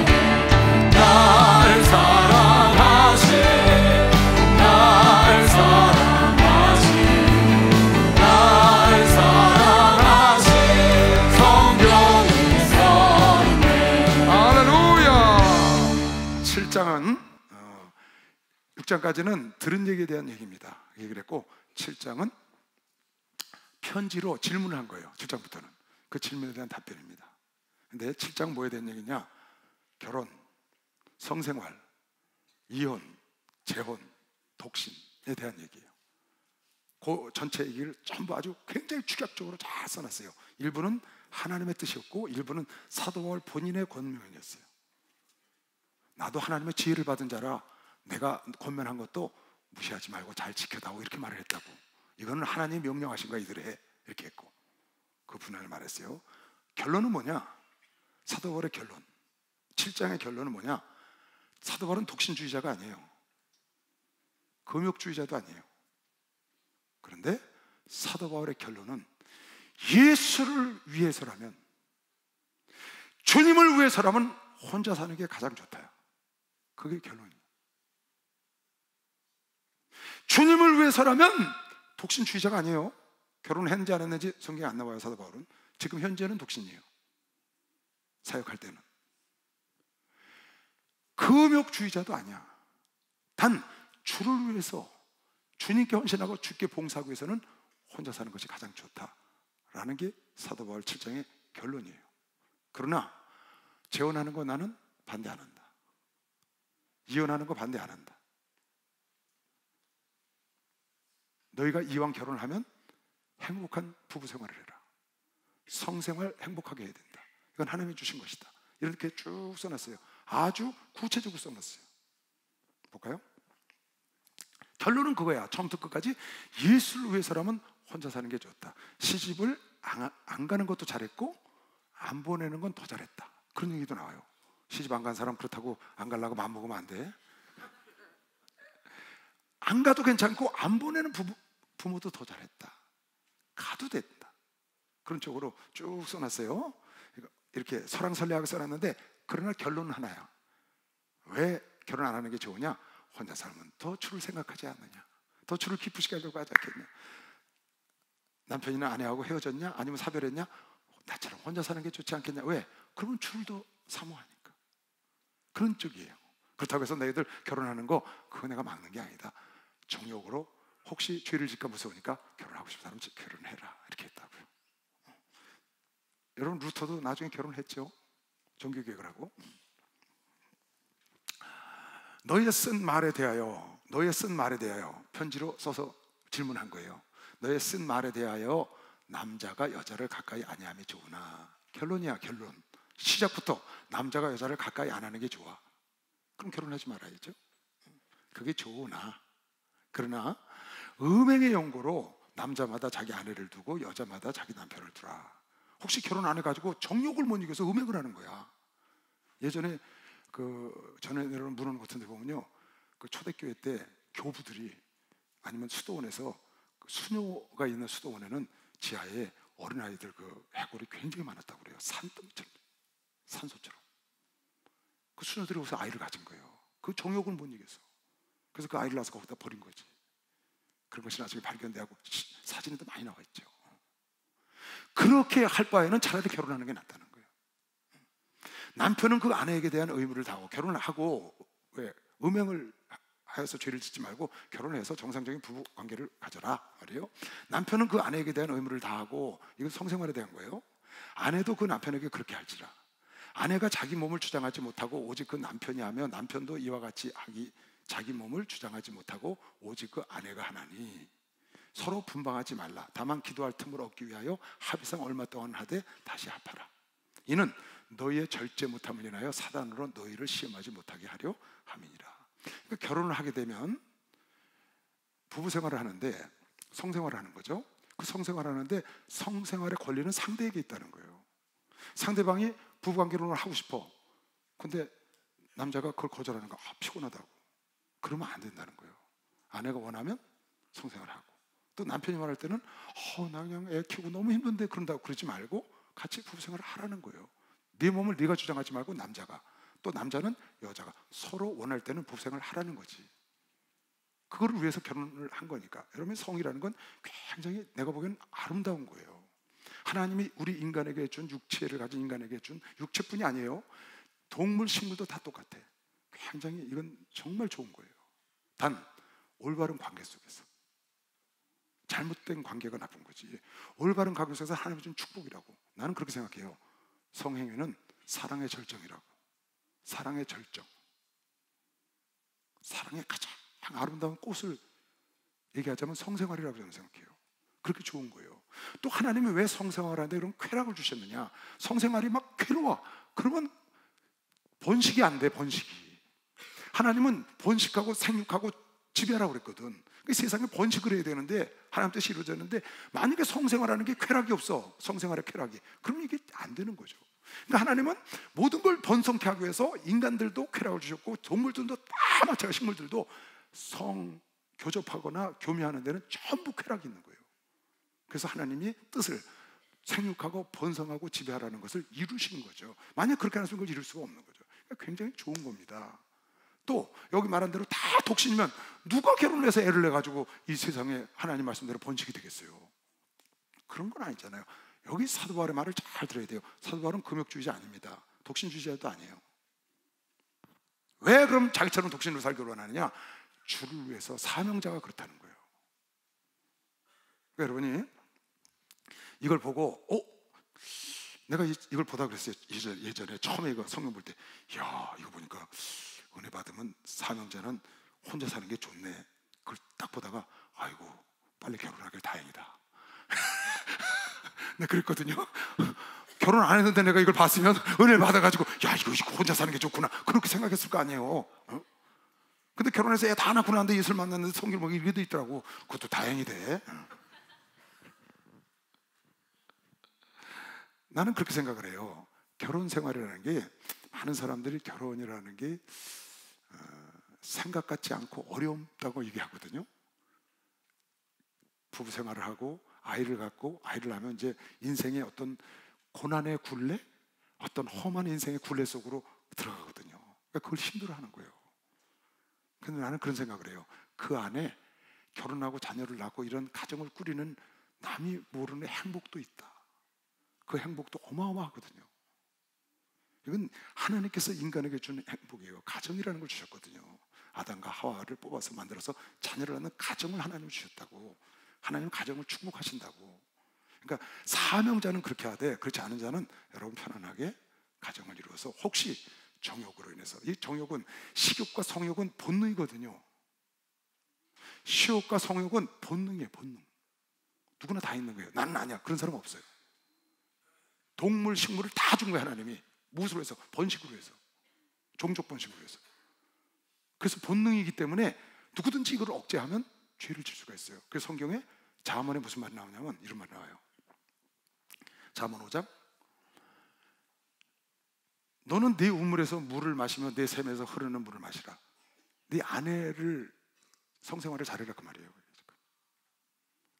날 사랑하신 날 사랑하신 날 사랑하신 성경이 서네. 할렐루야. 7장은 6장까지는 들은 얘기에 대한 얘기입니다. 얘기를 했고 7장은 편지로 질문을 한 거예요. 7장부터는 그 질문에 대한 답변입니다. 근데 7장 뭐에 대한 얘기냐? 결혼, 성생활, 이혼, 재혼, 독신에 대한 얘기예요. 그 전체 얘기를 전부 아주 굉장히 축약적으로 잘 써놨어요. 일부는 하나님의 뜻이었고 일부는 사도 바울 본인의 권면이었어요. 나도 하나님의 지혜를 받은 자라 내가 권면한 것도 무시하지 말고 잘 지켜다오 이렇게 말을 했다고. 이거는 하나님이 명령하신 거야 이들에 이렇게 했고 그 분야를 말했어요. 결론은 뭐냐? 사도 바울의 결론 7장의 결론은 뭐냐? 사도 바울은 독신주의자가 아니에요. 금욕주의자도 아니에요. 그런데 사도 바울의 결론은 예수를 위해서라면, 주님을 위해서라면 혼자 사는 게 가장 좋다요. 그게 결론이에요. 주님을 위해서라면 독신주의자가 아니에요. 결혼을 했는지 안 했는지 성경에 안 나와요. 사도 바울은 지금 현재는 독신이에요. 사역할 때는 금욕주의자도 아니야. 단 주를 위해서 주님께 헌신하고 주께 봉사하기 위해서는 혼자 사는 것이 가장 좋다라는 게 사도 바울 7장의 결론이에요. 그러나 재혼하는 거 나는 반대 안 한다. 이혼하는 거 반대 안 한다. 너희가 이왕 결혼을 하면 행복한 부부 생활을 해라. 성생활 행복하게 해야 된다. 이건 하나님이 주신 것이다. 이렇게 쭉 써놨어요. 아주 구체적으로 써놨어요. 볼까요? 결론은 그거야. 처음부터 끝까지 예수를 위해서라면 혼자 사는 게 좋다. 시집을 안 가는 것도 잘했고 안 보내는 건 더 잘했다. 그런 얘기도 나와요. 시집 안 간 사람 그렇다고 안 가려고 마음먹으면 안 돼. 안 가도 괜찮고 안 보내는 부모도 더 잘했다. 가도 됐다. 그런 쪽으로 쭉 써놨어요. 이렇게 설랑설레하게 써놨는데 그러나 결론은 하나야. 왜 결혼 안 하는 게 좋으냐? 혼자 살면 더 주를 생각하지 않느냐? 더 주를 기쁘시게 하려고 하지 않겠냐? 남편이나 아내하고 헤어졌냐? 아니면 사별했냐? 나처럼 혼자 사는 게 좋지 않겠냐? 왜? 그러면 주를 더 사모하니까. 그런 쪽이에요. 그렇다고 해서 너희들 결혼하는 거 그거 내가 막는 게 아니다. 정욕으로 혹시 죄를 짓까 무서우니까 결혼하고 싶은 사람 결혼해라 이렇게 했다고요. 여러분 루터도 나중에 결혼했죠. 종교개혁을 하고. 너희의 쓴 말에 대하여 편지로 써서 질문한 거예요. 너희의 쓴 말에 대하여 남자가 여자를 가까이 아니함이 좋으나. 결론이야. 결론. 시작부터 남자가 여자를 가까이 안 하는 게 좋아. 그럼 결혼하지 말아야죠. 그게 좋으나, 그러나 음행의 연고로 남자마다 자기 아내를 두고 여자마다 자기 남편을 두라. 혹시 결혼 안 해가지고 정욕을 못 이겨서 음행을 하는 거야. 예전에 전에 내려오는 문헌 같은 데 보면요, 초대교회 때 교부들이 아니면 수도원에서 수녀가 있는 수도원에는 지하에 어린아이들 해골이 굉장히 많았다고 그래요. 산더미처럼, 산소처럼. 그 수녀들이 거기서 아이를 가진 거예요. 그 정욕을 못 이겨서. 그래서 그 아이를 낳아서 거기다 버린 거지. 그런 것이 나중에 발견되고 사진에도 많이 나와 있죠. 그렇게 할 바에는 차라리 결혼하는 게 낫다는 거예요. 남편은 그 아내에게 대한 의무를 다하고, 결혼을 하고 음행을 하여서 죄를 짓지 말고 결혼해서 정상적인 부부 관계를 가져라 말이에요. 남편은 그 아내에게 대한 의무를 다하고, 이건 성생활에 대한 거예요. 아내도 그 남편에게 그렇게 할지라. 아내가 자기 몸을 주장하지 못하고 오직 그 남편이 하며, 남편도 이와 같이 자기 몸을 주장하지 못하고 오직 그 아내가 하나니 서로 분방하지 말라. 다만 기도할 틈을 얻기 위하여 합의상 얼마 동안 하되 다시 합하라. 이는 너희의 절제 못함을 인하여 사단으로 너희를 시험하지 못하게 하려 함이니라. 그러니까 결혼을 하게 되면 부부 생활을 하는데 성생활을 하는 거죠. 그 성생활을 하는데 성생활의 권리는 상대에게 있다는 거예요. 상대방이 부부관계를 하고 싶어. 근데 남자가 그걸 거절하는 거, 피곤하다고. 그러면 안 된다는 거예요. 아내가 원하면 성생활을 하고, 또 남편이 말할 때는 나 그냥 애 키우고 너무 힘든데 그런다고 그러지 말고 같이 부부생활을 하라는 거예요. 네 몸을 네가 주장하지 말고 남자가, 또 남자는 여자가 서로 원할 때는 부부생활을 하라는 거지. 그거를 위해서 결혼을 한 거니까. 여러분, 성이라는 건 굉장히 내가 보기엔 아름다운 거예요. 하나님이 우리 인간에게 준, 육체를 가진 인간에게 준, 육체뿐이 아니에요, 동물, 식물도 다 똑같아. 굉장히 이건 정말 좋은 거예요. 단 올바른 관계 속에서. 잘못된 관계가 나쁜 거지. 올바른 관계 속에서 하나님이 준 축복이라고 나는 그렇게 생각해요. 성행위는 사랑의 절정이라고. 사랑의 절정, 사랑의 가장 아름다운 꽃을 얘기하자면 성생활이라고 저는 생각해요. 그렇게 좋은 거예요. 또 하나님이 왜 성생활하는데 이런 쾌락을 주셨느냐. 성생활이 막 괴로워. 그러면 번식이 안 돼. 번식이. 하나님은 번식하고 생육하고 지배하라고 그랬거든. 세상에 번식을 해야 되는데, 하나님 뜻이 이루어졌는데, 만약에 성생활하는 게 쾌락이 없어, 성생활의 쾌락이, 그러면 이게 안 되는 거죠. 그러니까 하나님은 모든 걸 번성케 하기 위해서 인간들도 쾌락을 주셨고, 동물들도 다 마찬가지로 식물들도 교접하거나 교미하는 데는 전부 쾌락이 있는 거예요. 그래서 하나님이 뜻을 생육하고 번성하고 지배하라는 것을 이루시는 거죠. 만약 그렇게 안 했으면 그걸 이룰 수가 없는 거죠. 그러니까 굉장히 좋은 겁니다. 또 여기 말한 대로 다 독신이면 누가 결혼을 해서 애를 내가지고 이 세상에 하나님 말씀대로 번식이 되겠어요? 그런 건 아니잖아요. 여기 사도 바울의 말을 잘 들어야 돼요. 사도 바울은 금욕주의자 아닙니다. 독신주의자도 아니에요. 왜 그럼 자기처럼 독신으로 살기로 원하느냐? 주를 위해서. 사명자가 그렇다는 거예요. 그러니까 여러분이 이걸 보고 내가 이걸 보다 그랬어요. 예전에 처음에 이거 성경 볼 때, 야, 이거 보니까 은혜 받으면 사명자는 혼자 사는 게 좋네. 그걸 딱 보다가 아이고, 빨리 결혼하길 다행이다. 네, 그랬거든요. 결혼 안 했는데 내가 이걸 봤으면 은혜를 받아가지고, 야, 이거 혼자 사는 게 좋구나, 그렇게 생각했을 거 아니에요. 근데 결혼해서 애 다 낳고 나는데 예수를 만났는데 성경 보기 이게 돼 있더라고. 그것도 다행이 돼. 나는 그렇게 생각을 해요. 결혼 생활이라는 게, 많은 사람들이 결혼이라는 게 생각 같지 않고 어렵다고 얘기하거든요. 부부 생활을 하고 아이를 갖고, 아이를 낳으면 이제 인생의 어떤 고난의 굴레, 어떤 험한 인생의 굴레 속으로 들어가거든요. 그러니까 그걸 힘들어하는 거예요. 근데 나는 그런 생각을 해요. 그 안에 결혼하고 자녀를 낳고 이런 가정을 꾸리는 남이 모르는 행복도 있다. 그 행복도 어마어마하거든요. 이건 하나님께서 인간에게 주는 행복이에요. 가정이라는 걸 주셨거든요. 아담과 하와를 뽑아서 만들어서 자녀를 낳는 가정을 하나님 주셨다고. 하나님 가정을 축복하신다고. 그러니까 사명자는 그렇게 하되, 그렇지 않은 자는 여러분 편안하게 가정을 이루어서, 혹시 정욕으로 인해서, 이 정욕은, 식욕과 성욕은 본능이거든요. 식욕과 성욕은 본능이에요. 본능. 누구나 다 있는 거예요. 나는 아니야, 그런 사람 없어요. 동물, 식물을 다 준 거예요. 하나님이. 무엇으로 해서? 번식으로 해서. 종족 번식으로 해서. 그래서 본능이기 때문에 누구든지 이걸 억제하면 죄를 질 수가 있어요. 그래서 성경에 잠언에 무슨 말이 나오냐면 이런 말이 나와요. 잠언 5장 너는 네 우물에서 물을 마시며 내 샘에서 흐르는 물을 마시라. 네 아내를 성생활을 잘해라 그 말이에요.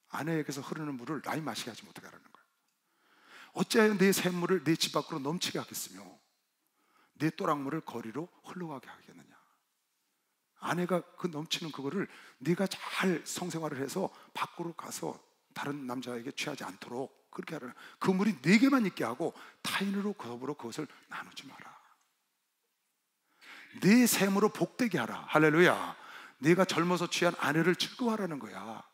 아내에게서 흐르는 물을 나이 마시게 하지 못하게 하라는 거예요. 어찌하여 내 샘물을 내 집 밖으로 넘치게 하겠으며 내 또랑물을 거리로 흘러가게 하겠느냐. 아내가 그 넘치는 그거를 네가 잘 성생활을 해서 밖으로 가서 다른 남자에게 취하지 않도록 그렇게 하라는, 그 물이 네게만 있게 하고 타인으로 더불어 그것을 나누지 마라. 네 샘으로 복되게 하라. 할렐루야. 네가 젊어서 취한 아내를 즐거워하라는 거야.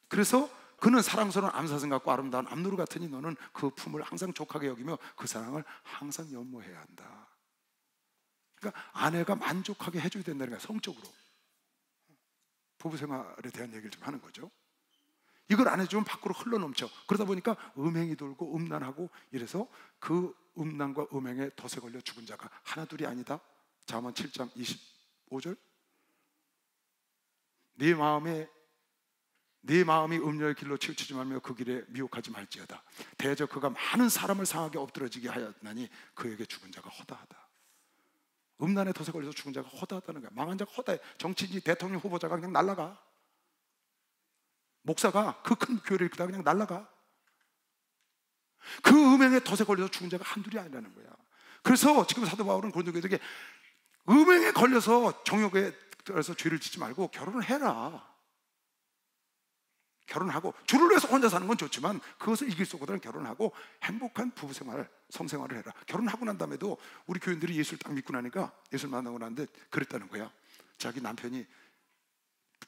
그래서 그는 사랑스러운 암사슴 같고 아름다운 암누루 같으니 너는 그 품을 항상 족하게 여기며 그 사랑을 항상 연모해야 한다. 그러니까 아내가 만족하게 해줘야 된다는 거야. 성적으로. 부부 생활에 대한 얘기를 좀 하는 거죠. 이걸 안 해주면 밖으로 흘러넘쳐. 그러다 보니까 음행이 돌고 음란하고 이래서 그 음란과 음행에 덫에 걸려 죽은 자가 하나 둘이 아니다. 잠언 7장 25절. 네 마음이 음녀의 길로 치우치지 말며 그 길에 미혹하지 말지어다. 대저 그가 많은 사람을 상하게 엎드러지게 하였나니 그에게 죽은 자가 허다하다. 음란의 덫에 걸려서 죽은 자가 허다하다는 거야. 망한 자가 허다해. 정치인이 대통령 후보자가 그냥 날아가. 목사가 그 큰 교회를 이끌다가 그냥 날아가. 그 음행의 덫에 걸려서 죽은 자가 한둘이 아니라는 거야. 그래서 지금 사도 바울은 고린도교회에게 음행에 걸려서 정욕에 들어서 죄를 짓지 말고 결혼을 해라. 결혼하고 주를 위해서 혼자 사는 건 좋지만 그것을 이길 수 없거든. 결혼하고 행복한 부부생활, 성생활을 해라. 결혼하고 난 다음에도 우리 교인들이 예수를 딱 믿고 나니까 예수를 만나고 나는데 그랬다는 거야. 자기 남편이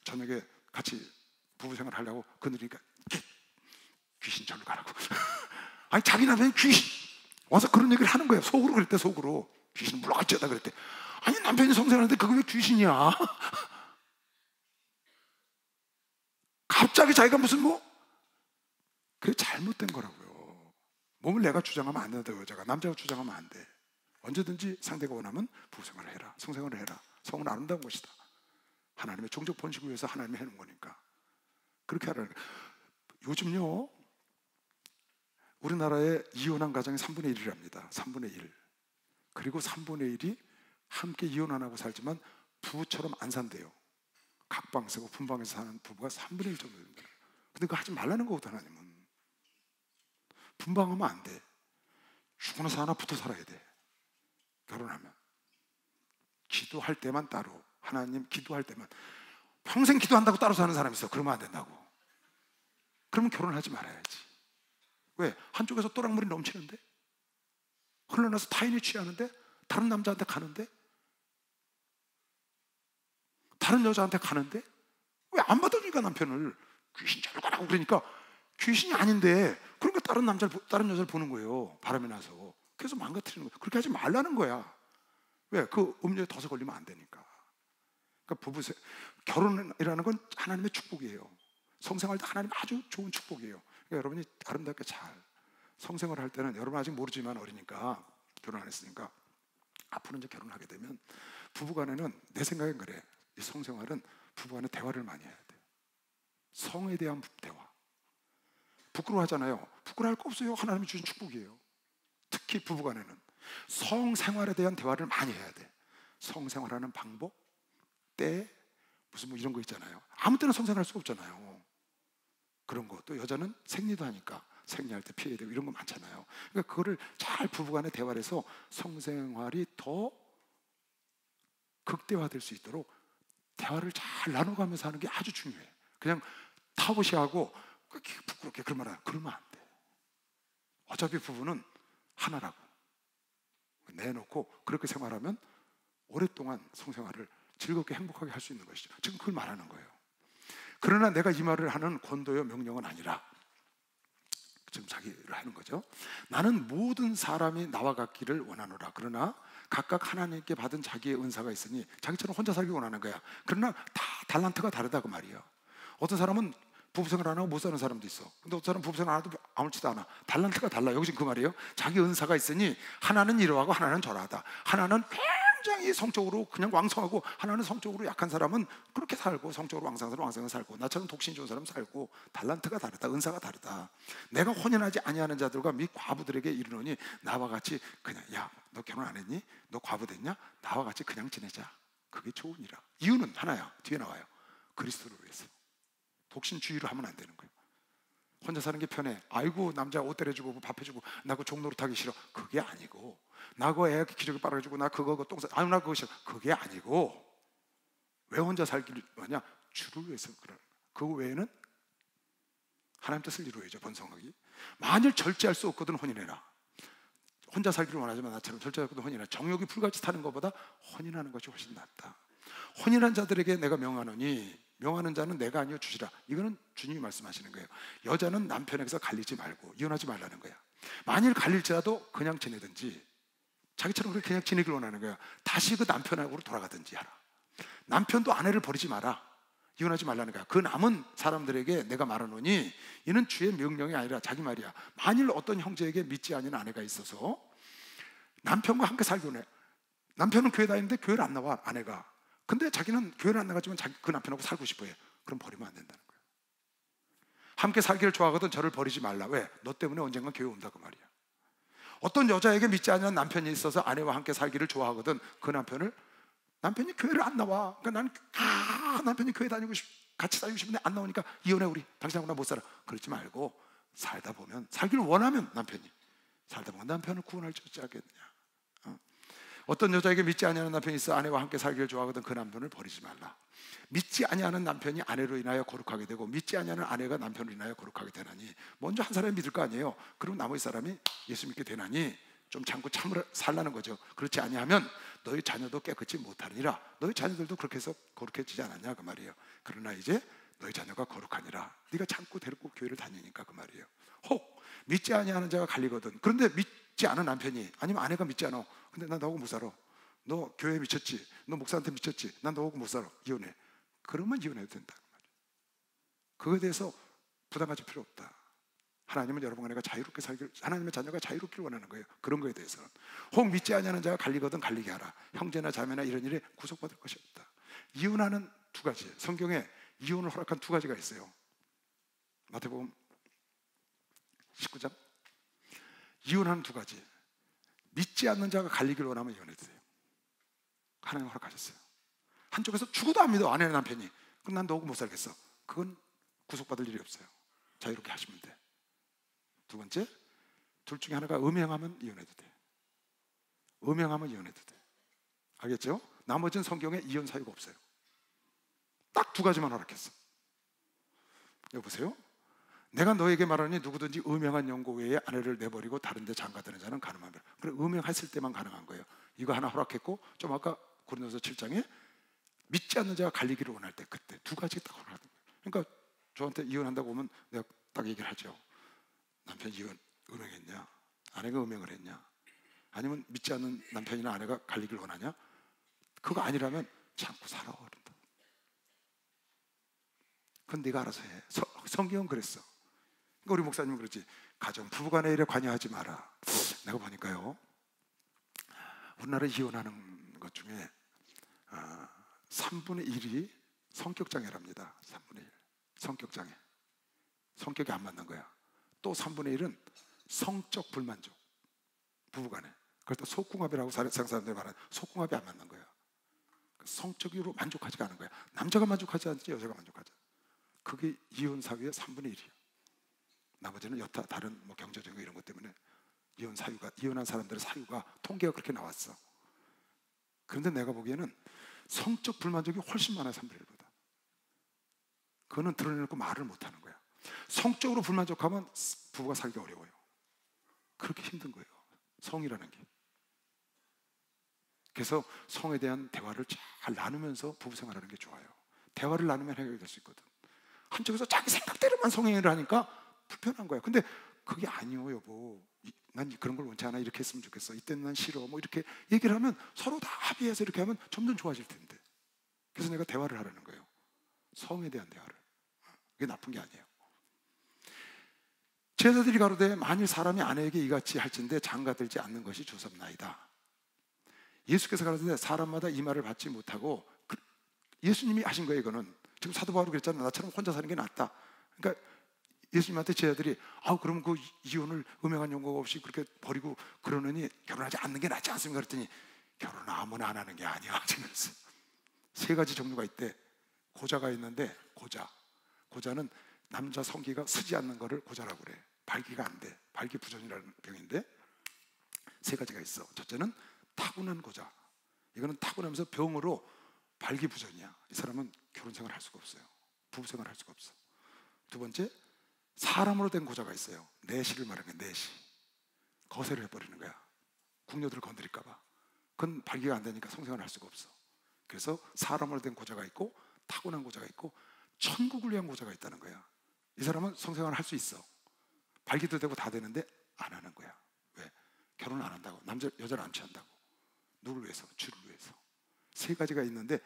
저녁에 같이 부부생활 하려고 그늘이니까 귀신 절로 가라고. 아니 자기 남편이 귀신 와서 그런 얘기를 하는 거야. 속으로 그랬대. 속으로 귀신 물러가지다 그랬대. 아니 남편이 성생활하는데 그게 왜 귀신이야? 갑자기 자기가 무슨 그게 잘못된 거라고요. 몸을 내가 주장하면 안 된다고. 여자가 남자가 주장하면 안 돼. 언제든지 상대가 원하면 부부생활을 해라. 성생활을 해라. 성은 아름다운 것이다. 하나님의 종족 번식을 위해서 하나님이 해놓은 거니까 그렇게 하라는 거예요. 요즘요 우리나라의 이혼한 가정이 3분의 1이랍니다. 3분의 1. 그리고 3분의 1이 함께 이혼 안 하고 살지만 부부처럼 안 산대요. 각방 쓰고 분방에서 사는 부부가 3분의 1 정도 됩니다. 근데 그거 하지 말라는 거거든. 하나님은 분방하면 안 돼. 죽어서 하나 붙어 살아야 돼. 결혼하면 기도할 때만 따로, 하나님 기도할 때만. 평생 기도한다고 따로 사는 사람이 있어. 그러면 안 된다고. 그러면 결혼하지 말아야지. 왜? 한쪽에서 또랑물이 넘치는데, 흘러나서 타인이 취하는데, 다른 남자한테 가는데, 다른 여자한테 가는데, 왜 안 받아주니까 남편을 귀신 잘 가라고 그러니까 귀신이 아닌데 그러니까 다른 여자를 보는 거예요. 바람이 나서. 그래서 망가뜨리는 거예요. 그렇게 하지 말라는 거야. 왜? 그 음료에 덫에 걸리면 안 되니까. 그러니까 결혼이라는 건 하나님의 축복이에요. 성생활도 하나님 아주 좋은 축복이에요. 그러니까 여러분이 아름답게 잘 성생활을 할 때는, 여러분 아직 모르지만 어리니까 결혼 안 했으니까 앞으로 이제 결혼하게 되면 부부간에는, 내 생각엔 그래, 이 성생활은 부부간에 대화를 많이 해야 돼. 성에 대한 대화. 부끄러워하잖아요. 부끄러워할 거 없어요. 하나님이 주신 축복이에요. 특히 부부간에는 성생활에 대한 대화를 많이 해야 돼. 성생활하는 방법, 때, 무슨 이런 거 있잖아요. 아무 때나 성생활할 수가 없잖아요. 그런 거. 또 여자는 생리도 하니까 생리할 때 피해야 되고 이런 거 많잖아요. 그러니까 그거를 잘 부부간에 대화를 해서 성생활이 더 극대화될 수 있도록 대화를 잘 나눠가면서 하는 게 아주 중요해. 그냥 타부시하고 부끄럽게 그러면 안 돼. 어차피 부부는 하나라고 내놓고 그렇게 생활하면 오랫동안 성생활을 즐겁게 행복하게 할 수 있는 것이죠. 지금 그걸 말하는 거예요. 그러나 내가 이 말을 하는 권도요 명령은 아니라, 지금 자기를 하는 거죠. 나는 모든 사람이 나와 같기를 원하노라. 그러나 각각 하나님께 받은 자기의 은사가 있으니 자기처럼 혼자 살기 원하는 거야. 그러나 다 달란트가 다르다 그 말이에요. 어떤 사람은 부부생활 안 하고 못 사는 사람도 있어. 근데 어떤 사람은 부부생활 안 해도 아무렇지도 않아. 달란트가 달라. 여기 지금 그 말이에요. 자기 은사가 있으니 하나는 이러하고 하나는 저러하다. 하나는 굉장히 성적으로 그냥 왕성하고, 하나는 성적으로 약한 사람은 그렇게 살고, 성적으로 왕성한 사람은 왕성하게 살고, 나처럼 독신 좋은 사람은 살고. 달란트가 다르다. 은사가 다르다. 내가 혼인하지 아니하는 자들과 및 과부들에게 이르노니 나와 같이 그냥 너 결혼 안 했니? 너 과부 됐냐? 나와 같이 그냥 지내자. 그게 좋으니라. 이유는 하나야. 뒤에 나와요. 그리스도를 위해서. 독신주의로 하면 안 되는 거예요. 혼자 사는 게 편해. 아이고 남자 옷 때려주고 밥 해주고 나 그 종노릇 하기 싫어. 그게 아니고 나 그거 애 기저귀 빨아주고 나 그거 똥 싸. 아유 나 그거 싫어. 그게 아니고 왜 혼자 살기를 하냐? 주를 위해서 그러는 거예요. 그거 외에는 하나님 뜻을 이루어야죠. 번성하기. 만일 절제할 수 없거든 혼인해라. 혼자 살기를 원하지만 나처럼 절제할 수 없거든 혼인해라. 정욕이 불같이 타는 것보다 혼인하는 것이 훨씬 낫다. 혼인한 자들에게 내가 명하노니 명하는 자는 내가 아니요 주시라. 이거는 주님이 말씀하시는 거예요. 여자는 남편에게서 갈리지 말고 이혼하지 말라는 거야. 만일 갈릴지라도 그냥 지내든지 자기처럼 그렇게 그냥 지내길 원하는 거야. 다시 그 남편하고로 돌아가든지 하라. 남편도 아내를 버리지 마라. 이혼하지 말라는 거야. 그 남은 사람들에게 내가 말하노니 이는 주의 명령이 아니라 자기 말이야. 만일 어떤 형제에게 믿지 않는 아내가 있어서 남편과 함께 살기로 해. 남편은 교회 다니는데 교회를 안 나와 아내가. 근데 자기는 교회를 안 나가지만 그 남편하고 살고 싶어해. 그럼 버리면 안 된다는 거야. 함께 살기를 좋아하거든 저를 버리지 말라. 왜? 너 때문에 언젠간 교회 온다 그 말이야. 어떤 여자에게 믿지 않는 남편이 있어서 아내와 함께 살기를 좋아하거든 그 남편이 교회를 안 나와. 그러니까 나는 남편이 교회 다니고 같이 다니고 싶은데 안 나오니까 이혼해 우리. 당신하고 나 못 살아. 그러지 말고 살다 보면 살기를 원하면 남편이 살다 보면 남편을 구원할 줄 어찌 알겠느냐. 어떤 여자에게 믿지 아니하는 남편이 있어 아내와 함께 살기를 좋아하거든 그 남편을 버리지 말라. 믿지 아니하는 남편이 아내로 인하여 거룩하게 되고 믿지 아니하는 아내가 남편으로 인하여 거룩하게 되나니 먼저 한 사람이 믿을 거 아니에요. 그럼 나머지 사람이 예수 믿게 되나니 좀 참고 참으라 살라는 거죠. 그렇지 아니하면 너희 자녀도 깨끗이 못하니라. 너희 자녀들도 그렇게 해서 거룩해지지 않았냐 그 말이에요. 그러나 이제 너희 자녀가 거룩하니라. 네가 참고 데리고 교회를 다니니까 그 말이에요. 혹 믿지 아니하는 자가 갈리거든. 그런데 믿지 않은 남편이 아니면 아내가 믿지 않아. 근데 난 너하고 못 살아. 너 교회에 미쳤지. 너 목사한테 미쳤지. 난 너하고 못 살아. 이혼해. 그러면 이혼해도 된다 그 말이에요. 그거에 대해서 부담 가질 필요 없다. 하나님은 여러분 아내가 자유롭게 살기를, 하나님의 자녀가 자유롭기를 원하는 거예요. 그런 거에 대해서는 혹 믿지 아니하는 자가 갈리거든 갈리게 하라. 형제나 자매나 이런 일에 구속받을 것이 없다. 이혼하는 두 가지, 성경에 이혼을 허락한 두 가지가 있어요. 마태복음 19장 이혼하는 두 가지. 믿지 않는 자가 갈리기를 원하면 이혼해도 돼요. 하나님 허락하셨어요. 한쪽에서 죽어도 안 믿어 아내나 남편이. 그럼 난 너하고 못 살겠어. 그건 구속받을 일이 없어요. 자유롭게 하시면 돼. 두 번째, 둘 중에 하나가 음행하면 이혼해도 돼. 음행하면 이혼해도 돼. 알겠죠? 나머지는 성경에 이혼 사유가 없어요. 딱 두 가지만 허락했어. 여보세요? 내가 너에게 말하니 누구든지 음행한 연고 외에 아내를 내버리고 다른 데 장가드는 자는 가늠하며. 그래 음행했을 때만 가능한 거예요. 이거 하나 허락했고 좀 아까 고린도서 7장에 믿지 않는 자가 갈리기를 원할 때 그때 두 가지 딱 허락하는 거예요. 그러니까 저한테 이혼한다고 하면 내가 딱 얘기를 하죠. 남편이 음행했냐? 아내가 음행을 했냐? 아니면 믿지 않는 남편이나 아내가 갈리기를 원하냐? 그거 아니라면 참고 살아. 그런다. 그건 네가 알아서 해. 성경은 그랬어. 그러니까 우리 목사님은 그러지. 가정 부부간의 일에 관여하지 마라. 내가 보니까요, 우리나라 이혼하는 것 중에 3분의 1이 성격장애랍니다. 3분의 1 성격장애. 성격이 안 맞는 거야. 또 3분의 1은 성적 불만족. 부부간에. 그걸 또 속궁합이라고 세상 사람들이 말하는 속궁합이 안 맞는 거야. 성적으로 만족하지가 않은 거야. 남자가 만족하지 않지 여자가 만족하지 않아. 그게 이혼 사유의 3분의 1이야. 나머지는 여타 다른 뭐 경제적인 이런 것 때문에 이혼한 사람들의 사유가 통계가 그렇게 나왔어. 그런데 내가 보기에는 성적 불만족이 훨씬 많아요. 3분의 1보다. 그거는 드러내놓고 말을 못하는 거야. 성적으로 불만족하면 부부가 살기 어려워요. 그렇게 힘든 거예요. 성이라는 게. 그래서 성에 대한 대화를 잘 나누면서 부부 생활하는 게 좋아요. 대화를 나누면 해결이 될 수 있거든. 한쪽에서 자기 생각대로만 성행위를 하니까 불편한 거야. 근데 그게 아니요 여보, 난 그런 걸 원치 않아. 이렇게 했으면 좋겠어. 이때는 난 싫어. 뭐 이렇게 얘기를 하면 서로 다 합의해서 이렇게 하면 점점 좋아질 텐데. 그래서 내가 대화를 하라는 거예요. 성에 대한 대화를. 그게 나쁜 게 아니에요. 제자들이 가로되 만일 사람이 아내에게 이같이 할진대 장가들지 않는 것이 좋습나이다. 예수께서 가로되 사람마다 이 말을 받지 못하고 예수님이 하신 거예요. 이거는 지금 사도 바울이 그랬잖아. 나처럼 혼자 사는 게 낫다. 그러니까 예수님한테 제자들이 그럼 그 이혼을 음행한 용거가 없이 그렇게 버리고 그러느니 결혼하지 않는 게 낫지 않습니까? 그랬더니 결혼 아무나 안 하는 게 아니야. 그랬어요. 세 가지 종류가 있대. 고자가 있는데 고자는 남자 성기가 쓰지 않는 거를 고자라고 그래. 발기가 안 돼. 발기부전이라는 병인데 세 가지가 있어. 첫째는 타고난 고자. 이거는 타고나면서 병으로 발기부전이야. 이 사람은 결혼생활 할 수가 없어요. 부부생활 할 수가 없어. 두 번째, 사람으로 된 고자가 있어요. 내시를 말하는 거야. 내시. 거세를 해버리는 거야. 궁녀들을 건드릴까 봐. 그건 발기가 안 되니까 성생활을 할 수가 없어. 그래서 사람으로 된 고자가 있고 타고난 고자가 있고 천국을 위한 고자가 있다는 거야. 이 사람은 성생활을 할 수 있어. 발기도 되고 다 되는데 안 하는 거야. 왜? 결혼을 안 한다고. 여자를 안 취한다고. 누굴 위해서? 주를 위해서. 세 가지가 있는데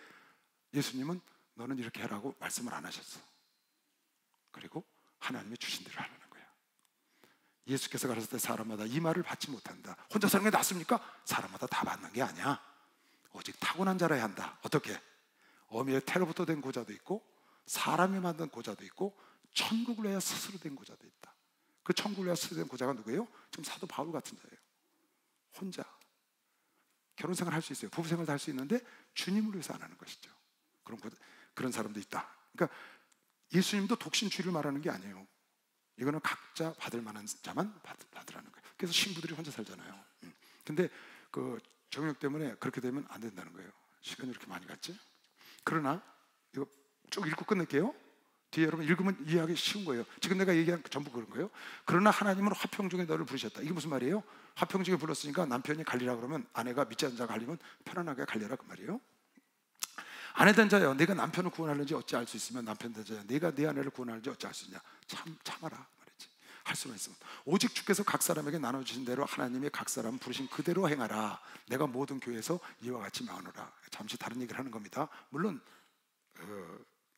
예수님은 너는 이렇게 하라고 말씀을 안 하셨어. 그리고 하나님이 주신 대로 하라는 거야. 예수께서 가르쳤을 때 사람마다 이 말을 받지 못한다. 혼자 사는 게 낫습니까? 사람마다 다 받는 게 아니야. 오직 타고난 자라야 한다. 어떻게? 어미의 태로부터 된 고자도 있고 사람이 만든 고자도 있고 천국을 위하여 스스로 된 고자도 있다. 그 천국을 위하여 스스로 된 고자가 누구예요? 지금 사도 바울 같은 자예요. 혼자 결혼생활 할 수 있어요. 부부생활도 할 수 있는데 주님을 위해서 안 하는 것이죠. 그런 사람도 있다. 그러니까 예수님도 독신주의를 말하는 게 아니에요. 이거는 각자 받을 만한 자만 받으라는 거예요. 그래서 신부들이 혼자 살잖아요. 근데 그 정욕 때문에 그렇게 되면 안 된다는 거예요. 시간이 이렇게 많이 갔지? 그러나 이거 쭉 읽고 끝낼게요. 뒤에 여러분 읽으면 이해하기 쉬운 거예요. 지금 내가 얘기한 전부 그런 거예요. 그러나 하나님은 화평 중에 너를 부르셨다. 이게 무슨 말이에요? 화평 중에 불렀으니까 남편이 갈리라 그러면 아내가 믿지 않는 자가 갈리면 편안하게 갈려라 그 말이에요. 아내 된 자여 내가 남편을 구원하는지 어찌 알 수 있으면 남편 된 자여 내가 네 아내를 구원하는지 어찌 알 수 있냐. 참아라 말이지. 할 수만 있으면 오직 주께서 각 사람에게 나눠주신 대로 하나님이 각 사람 부르신 그대로 행하라. 내가 모든 교회에서 이와 같이 명하노라. 잠시 다른 얘기를 하는 겁니다. 물론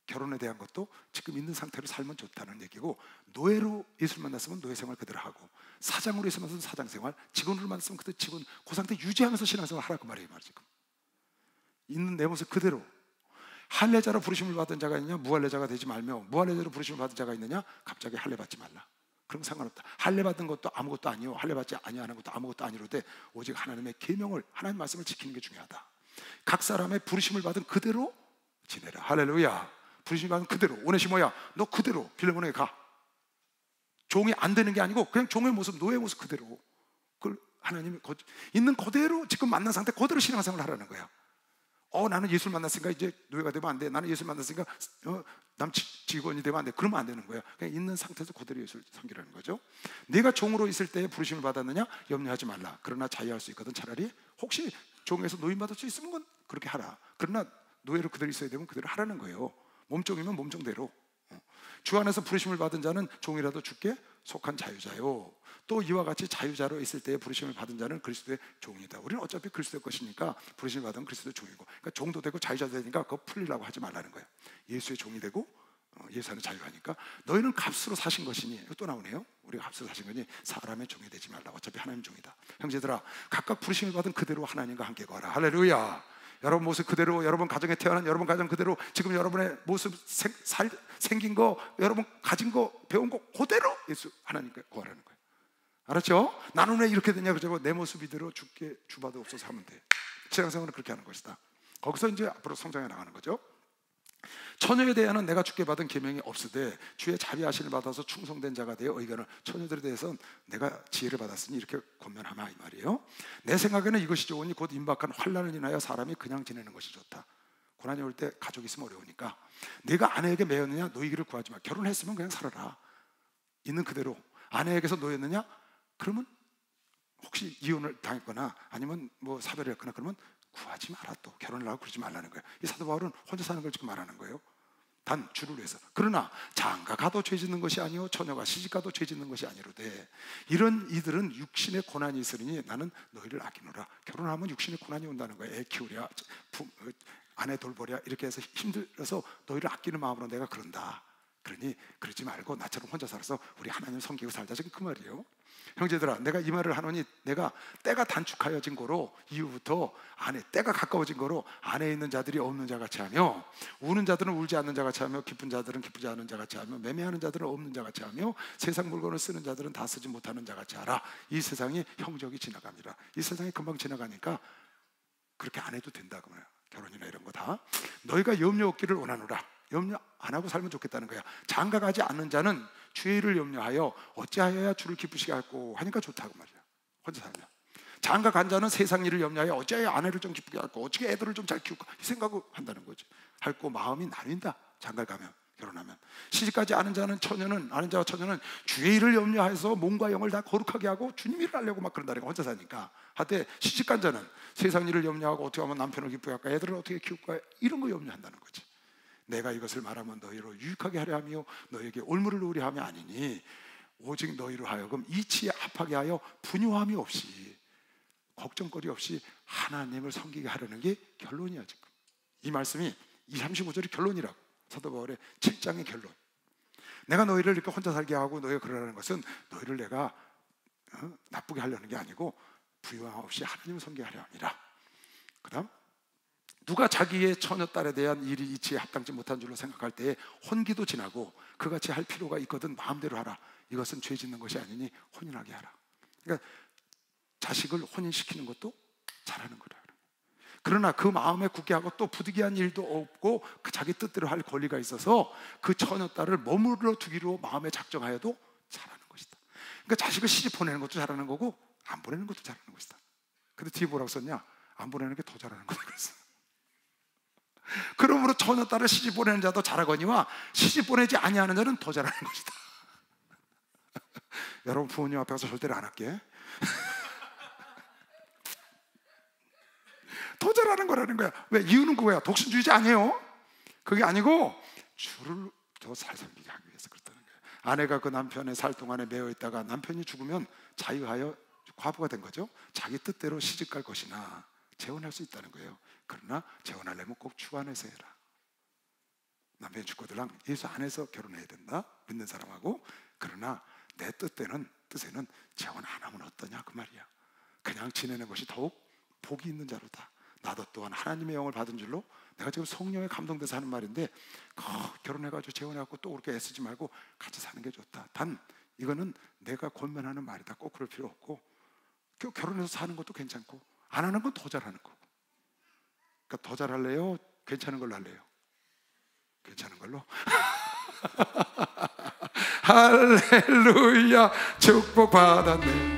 결혼에 대한 것도 지금 있는 상태로 살면 좋다는 얘기고, 노예로 예수를 만났으면 노예 생활 그대로 하고, 사장으로 예수 만났으면 사장 생활, 직원으로 만났으면 그때 직원 그 상태 유지하면서 신앙생활 하라 그 말이에요. 지금 있는 내 모습 그대로. 할례자로 부르심을 받은 자가 있느냐, 무할례자가 되지 말며, 무할례자로 부르심을 받은 자가 있느냐, 갑자기 할례 받지 말라. 그럼 상관없다. 할례 받은 것도 아무것도 아니요, 할례 받지 아니하는 것도 아무것도 아니로되 오직 하나님의 계명을, 하나님 말씀을 지키는 게 중요하다. 각 사람의 부르심을 받은 그대로 지내라. 할렐루야. 부르심을 받은 그대로. 오네시모야, 너 그대로 빌레몬에게 가. 종이 안 되는 게 아니고 그냥 종의 모습, 노예의 모습 그대로. 그걸 하나님이 있는 그대로 지금 만난 상태 그대로 신앙생활을 하라는 거야. 나는 예수를 만났으니까 이제 노예가 되면 안 돼. 나는 예수를 만났으니까 직원이 되면 안 돼. 그러면 안 되는 거야. 그냥 있는 상태에서 그대로 예수를 섬기라는 거죠. 네가 종으로 있을 때 부르심을 받았느냐? 염려하지 말라. 그러나 자유할 수 있거든. 차라리 혹시 종에서 노임 받을 수 있으면 그건 그렇게 하라. 그러나 노예로 그대로 있어야 되면 그대로 하라는 거예요. 몸종이면 몸종대로. 주 안에서 부르심을 받은 자는 종이라도 주께 속한 자유자요. 또 이와 같이 자유자로 있을 때에 부르심을 받은 자는 그리스도의 종이다. 우리는 어차피 그리스도의 것이니까 부르심을 받으면 그리스도의 종이고, 그러니까 종도 되고 자유자도 되니까 그거 풀리라고 하지 말라는 거예요. 예수의 종이 되고 예수 안에 자유하니까. 너희는 값으로 사신 것이니, 이거 또 나오네요. 우리가 값으로 사신 거니 사람의 종이 되지 말라. 어차피 하나님 종이다. 형제들아, 각각 부르심을 받은 그대로 하나님과 함께 거하라. 할렐루야. 여러분 모습 그대로, 여러분 가정에 태어난 여러분 가정 그대로, 지금 여러분의 모습 생긴 거, 여러분 가진 거, 배운 거 그대로 예수 하나님께 구하라는 거예요. 알았죠? 나는 왜 이렇게 되냐 그러죠. 내 모습 이대로 주께 주받아 없어서 하면 돼. 신앙생활은 그렇게 하는 것이다. 거기서 이제 앞으로 성장해 나가는 거죠. 처녀에 대해서는 내가 주께 받은 계명이 없으되 주의 자비하심을 받아서 충성된 자가 되어 의견을, 처녀들에 대해서는 내가 지혜를 받았으니 이렇게 권면하마 이 말이에요. 내 생각에는 이것이 좋으니 곧 임박한 환난을 인하여 사람이 그냥 지내는 것이 좋다. 고난이 올 때 가족이 있으면 어려우니까. 네가 아내에게 매였느냐? 노이기를 구하지 마. 결혼했으면 그냥 살아라. 있는 그대로. 아내에게서 노였느냐? 그러면 혹시 이혼을 당했거나 아니면 뭐 사별을 했거나 그러면 구하지 마라. 또 결혼을 하고 그러지 말라는 거예요. 이 사도 바울은 혼자 사는 걸 지금 말하는 거예요. 단 주를 위해서. 그러나 장가 가도 죄 짓는 것이 아니요 처녀가 시집 가도 죄 짓는 것이 아니로되 이런 이들은 육신의 고난이 있으니 나는 너희를 아끼노라. 결혼하면 육신의 고난이 온다는 거예요. 애 키우랴, 아내 돌보랴 이렇게 해서 힘들어서 너희를 아끼는 마음으로 내가 그런다. 그러니 그러지 말고 나처럼 혼자 살아서 우리 하나님 섬기고 살자. 지금 그 말이에요. 형제들아, 내가 이 말을 하노니 내가 때가 단축하여진 거로 이후부터 때가 가까워진 거로 안에 있는 자들이 없는 자 같이 하며, 우는 자들은 울지 않는 자 같이 하며, 기쁜 자들은 기쁘지 않은 자 같이 하며, 매매하는 자들은 없는 자 같이 하며, 세상 물건을 쓰는 자들은 다 쓰지 못하는 자 같이 하라. 이 세상이 형적이 지나갑니다. 이 세상이 금방 지나가니까 그렇게 안 해도 된다 그 말이야. 결혼이나 이런 거 다. 너희가 염려 없기를 원하노라. 염려 안 하고 살면 좋겠다는 거야. 장가가지 않는 자는 주의 일을 염려하여 어찌하여야 주를 기쁘시게 할고 하니까 좋다고 말이야. 혼자 살면. 장가 간 자는 세상 일을 염려하여 어찌하여 아내를 좀 기쁘게 할고 어떻게 애들을 좀 잘 키울까 이 생각을 한다는 거지. 할고 마음이 나뉜다. 장가 가면, 결혼하면. 시집가지 않은 자는 아는 자와 처녀는 주의 일을 염려해서 몸과 영을 다 거룩하게 하고 주님 일을 하려고 막 그런다는 거야. 혼자 사니까. 하되 시집간 자는 세상 일을 염려하고 어떻게 하면 남편을 기쁘게 할까, 애들을 어떻게 키울까, 이런 거 염려한다는 거지. 내가 이것을 말하면 너희로 유익하게 하려 하며 너희에게 올무를 놓으려 함이 아니니 오직 너희로 하여금 이치에 합하게 하여 분유함이 없이 걱정거리 없이 하나님을 섬기게 하려는 게 결론이야. 지금 이 말씀이 35절이 결론이라고. 사도 바울의 7장의 결론. 내가 너희를 이렇게 혼자 살게 하고 너희가 그러라는 것은 너희를 내가 나쁘게 하려는 게 아니고 부유함 없이 하나님을 섬기게 하려 함이라. 그 다음, 누가 자기의 처녀딸에 대한 일이 이치에 합당치 못한 줄로 생각할 때에 혼기도 지나고 그같이 할 필요가 있거든 마음대로 하라. 이것은 죄 짓는 것이 아니니 혼인하게 하라. 그러니까 자식을 혼인시키는 것도 잘하는 거라. 그러나 그 마음에 굳게 하고 또 부득이한 일도 없고 그 자기 뜻대로 할 권리가 있어서 그 처녀딸을 머물러 두기로 마음에 작정하여도 잘하는 것이다. 그러니까 자식을 시집 보내는 것도 잘하는 거고 안 보내는 것도 잘하는 것이다. 근데 뒤에 뭐라고 썼냐? 안 보내는 게 더 잘하는 거다 그랬어. 그러므로 처녀딸을 시집 보내는 자도 잘하거니와 시집 보내지 아니하는 자는 더 잘하는 것이다. 여러분 부모님 앞에 가서 절대로 안 할게. 더 잘하는 거라는 거야. 왜? 이유는 그거야. 독신주의자 아니에요. 그게 아니고 주를 더 잘 섬기게 하기 위해서 그렇다는 거야. 아내가 그 남편의 살 동안에 매여 있다가 남편이 죽으면 자유하여 과부가 된 거죠. 자기 뜻대로 시집 갈 것이나 재혼할 수 있다는 거예요. 그러나 재혼하려면 꼭 주 안에서 해라. 남편이 죽거들랑 예수 안에서 결혼해야 된다. 믿는 사람하고. 그러나 내 뜻에는 재혼 안 하면 어떠냐 그 말이야. 그냥 지내는 것이 더욱 복이 있는 자로다. 나도 또한 하나님의 영을 받은 줄로 내가 지금 성령에 감동돼서 하는 말인데 결혼해가지고 재혼해갖고 또 그렇게 애쓰지 말고 같이 사는 게 좋다. 단 이거는 내가 권면하는 말이다. 꼭 그럴 필요 없고 결혼해서 사는 것도 괜찮고 안 하는 건 더 잘하는 거고. 그러니까 더 잘할래요? 괜찮은 걸로 할래요? 괜찮은 걸로? 할렐루야 축복 받았네.